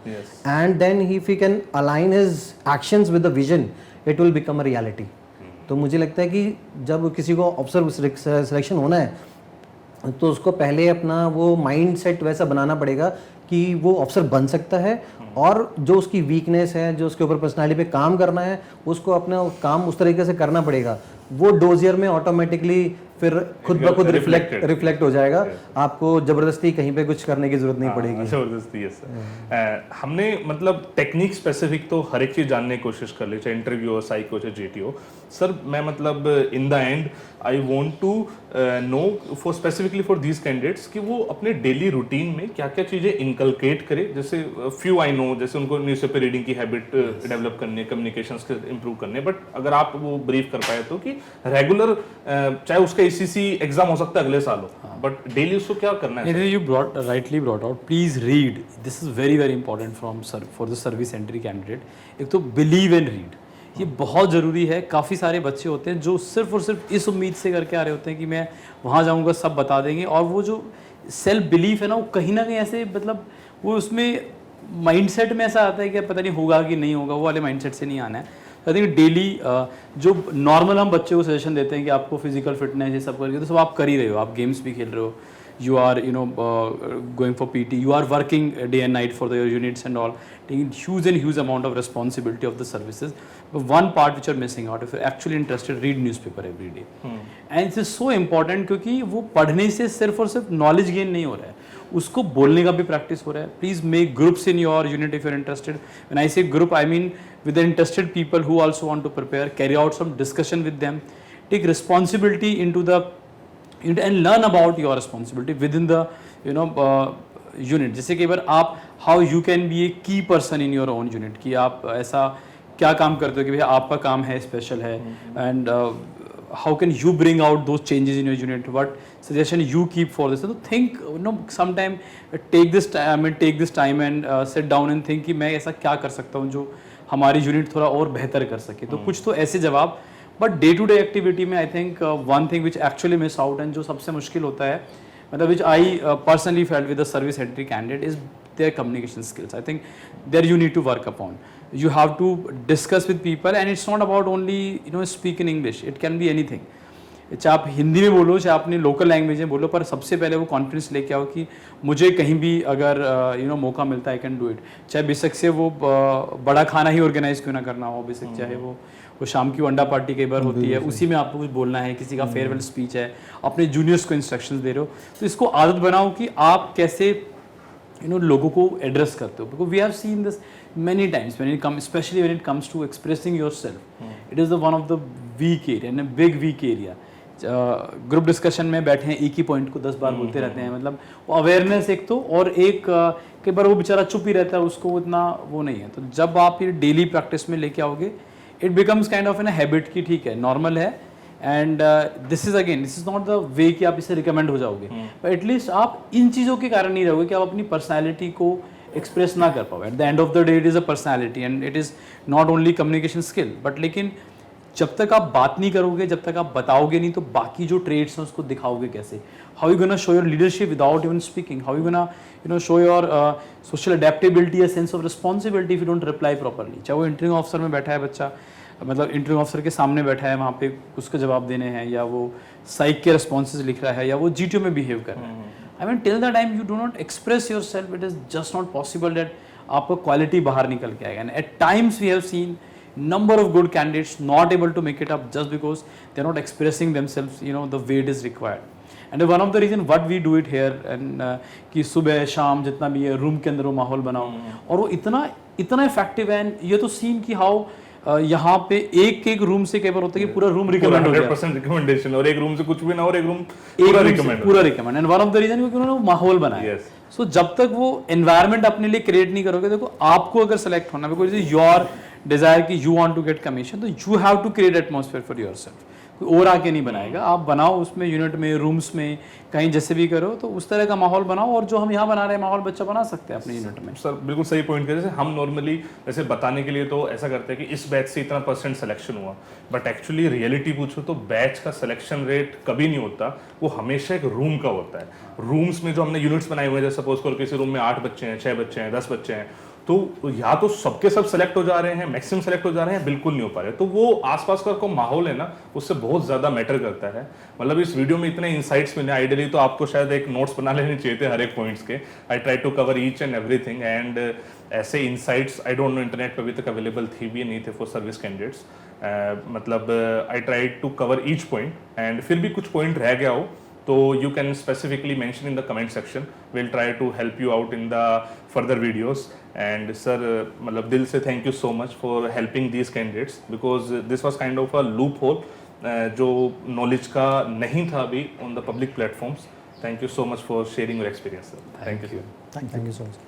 and then if he can align his actions with the vision it will become a reality तो मुझे लगता है कि जब किसी को ऑफिसर सिलेक्शन होना है तो उसको पहले अपना वो माइंड सेट वैसा बनाना पड़ेगा कि वो ऑफिसर बन सकता है, और जो उसकी वीकनेस है, जो उसके ऊपर पर्सनालिटी पे काम करना है, उसको अपना काम उस तरीके से करना पड़ेगा। वो डोजियर में ऑटोमेटिकली फिर खुद ब खुद रिफ्लेक्ट हो जाएगा। आपको जबरदस्ती कहीं पे कुछ करने की जरूरत नहीं पड़ेगी। जबरदस्ती है सर। हमने मतलब टेक्निक स्पेसिफिक तो हर एक चीज जानने की कोशिश कर ली, चाहे इंटरव्यू हो, साइक हो, चाहे जीटी हो। सर मैं मतलब in the end I want to know for specifically for these candidates कि वो अपने डेली रूटीन में क्या क्या चीजें इनकलकेट करें। जैसे फ्यू आई नो, जैसे उनको न्यूज़पेपर रीडिंग की हैबिट डेवलप करनी है, कम्युनिकेशन स्किल्स इंप्रूव करने, बट अगर आप वो ब्रीफ कर पाए तो कि रेगुलर चाहे उसका एसीसी एग्जाम हो सकता है अगले साल हो, बट डेली उसको क्या करना है? You rightly brought out. Please read. This is very very important for the service entry candidate. एक तो believe and read. ये बहुत ज़रूरी है। काफ़ी सारे बच्चे होते हैं जो सिर्फ और सिर्फ इस उम्मीद से करके आ रहे होते हैं कि मैं वहाँ जाऊँगा सब बता देंगे, और वो जो सेल्फ बिलीफ है ना वो कहीं ना कहीं ऐसे मतलब वो उसमें माइंडसेट में ऐसा आता है कि पता नहीं होगा कि नहीं होगा, वो वाले माइंडसेट से नहीं आना है। आई थिंक डेली जो नॉर्मल हम बच्चे को सजेशन देते हैं कि आपको फिजिकल फिटनेस ये सब करके, तो सब आप कर ही रहे हो, आप गेम्स भी खेल रहे हो, you are going for PT, you are working day and night for your units and all, taking huge amount of responsibility of the services, but one part which you are missing out, if you're actually interested, read newspaper every day. And it is so important क्योंकि वो पढ़ने से सिर्फ और सिर्फ नॉलेज गेन नहीं हो रहा है, उसको बोलने का भी प्रैक्टिस हो रहा है। Please make groups in your unit if you are interested. When I say group I mean with the interested people who also want to prepare, carry out some discussion with them, take responsibility into the and learn about your responsibility within the unit. जैसे कई बार आप how you can be a key person in your own unit, कि आप ऐसा क्या काम करते हो कि भैया आपका काम है स्पेशल है, and how can you bring out those changes in your unit, what suggestion you keep for this. So think sometime take this time and sit down and think कि मैं ऐसा क्या कर सकता हूँ जो हमारी यूनिट थोड़ा और बेहतर कर सके। तो कुछ तो ऐसे जवाब, but day to day activity में I think one thing which actually miss out and जो सबसे मुश्किल होता है, मतलब which I personally felt with the service entry candidate is their communication skills. I think there you need to work upon. You have to discuss with people, and it's not about only speak in English. It can be anything. चाहे आप हिंदी में बोलो, चाहे अपनी लोकल लैंग्वेज में बोलो, पर सबसे पहले वो कॉन्फिडेंस लेके आओ कि मुझे कहीं भी अगर मौका मिलता है आई कैन डू इट. चाहे बेशक से वो बड़ा खाना ही ऑर्गेनाइज क्यों ना करना हो, बेशक चाहे वो शाम की अंडा पार्टी कई बार होती है, उसी में आपको कुछ बोलना है, किसी का फेयरवेल स्पीच है, अपने जूनियर्स को इंस्ट्रक्शंस दे रहे हो, तो इसको आदत बनाओ कि आप कैसे लोगों को एड्रेस करते हो. Because we have seen this many times especially when it comes to expressing yourself. It is one of the weak area and a big weak area. Group discussion में बैठे हैं, एक ही पॉइंट को 10 बार बोलते रहते हैं, मतलब वो अवेयरनेस एक तो, और एक कई बार वो बेचारा चुप ही रहता है, उसको इतना वो नहीं है. तो जब आप ये डेली प्रैक्टिस में लेके आओगे, it becomes kind of an habit की ठीक है, नॉर्मल है, and this is not the way कि आप इसे रिकमेंड हो जाओगे, पर एटलीस्ट आप इन चीज़ों के कारण नहीं रहोगे कि आप अपनी पर्सनैलिटी को एक्सप्रेस ना कर पाओ. At the end of the day it is a personality and it is not only communication skill, but लेकिन जब तक आप बात नहीं करोगे, जब तक आप बताओगे नहीं, तो बाकी जो ट्रेड्स हैं उसको दिखाओगे कैसे? How you gonna show your leadership without even speaking? How you gonna show your social adaptability, a sense of responsibility if you don't reply properly? चाहे वो इंटरव्यू ऑफिसर में बैठा है बच्चा, मतलब इंटरव्यू ऑफिसर के सामने बैठा है, वहाँ पे उसके जवाब देने हैं, या वो साइक के रिस्पॉन्सेज लिख रहा है, या वो जीटीओ में बिहेव कर रहा है. I mean till the time you do not express yourself, it is just not possible that आपका क्वालिटी बाहर निकल के आएगा. And at times we have seen number of good candidates not able to make it up just because they're not expressing themselves the way it is required. And one of the reason what we do it here, and कि सुबह शाम जितना भी है रूम के अंदर वो माहौल बनाओ, और वो इतना इफेक्टिव है. ये तो सीन कि हाउ यहाँ पे एक रूम से कई बार होता है कि पूरा रूम रिकमेंड हो जाए, 100% रिकमेंडेशन, और एक रूम से कुछ भी ना, और एक रूम पूरा recommend. And one of the reason क्योंकि उन्होंने वो माहौल बनाया. सो जब तक वो एनवायरनमेंट अपने लिए क्रिएट नहीं करोगे, देखो आपको अगर सेलेक्ट होना, बिकॉज योर डिजायर कि you want to get commission, तो you have to create atmosphere for yourself. कोई और आके नहीं बनाएगा, आप बनाओ उसमें, यूनिट में, रूम्स में, कहीं जैसे भी करो, तो उस तरह का माहौल बनाओ, और जो हम यहाँ बना रहे हैं माहौल बच्चा बना सकते हैं अपने यूनिट में. सर बिल्कुल सही पॉइंट कर. जैसे हम नॉर्मली जैसे बताने के लिए तो ऐसा करते हैं कि इस बैच से इतना % सिलेक्शन हुआ, बट एक्चुअली रियलिटी पूछो तो बैच का सिलेक्शन रेट कभी नहीं होता, वो हमेशा एक रूम का होता है. रूम्स में जो हमने यूनिट्स बनाए हुए हैं, जैसे सपोज करो किसी रूम में 8 बच्चे हैं, 6 बच्चे हैं, 10 बच्चे हैं, तो या तो सबके सब सेलेक्ट हो जा रहे हैं, मैक्सिमम सेलेक्ट हो जा रहे हैं, बिल्कुल नहीं हो पा रहे। तो वो आसपास का को माहौल है ना, उससे बहुत ज़्यादा मैटर करता है। मतलब इस वीडियो में इतने इंसाइट्स मिले, आइडियली तो आपको शायद एक नोट्स बना लेने चाहिए थे हर एक पॉइंट्स के। I try to cover each and everything, and ऐसे insights I don't know internet पे अभी तक अवेलेबल थी भी नहीं थे फॉर सर्विस कैंडिडेट्स। मतलब I try to cover each point, and फिर भी कुछ पॉइंट रह गया हो तो you can specifically mention in the comment section. We'll try to help you out in the further videos. And sir, मतलब दिल से thank you so much for helping these candidates, because this was kind of a loophole जो knowledge का नहीं था अभी on the public platforms. Thank you so much for sharing your experience, sir. Thank you. Thank you so much.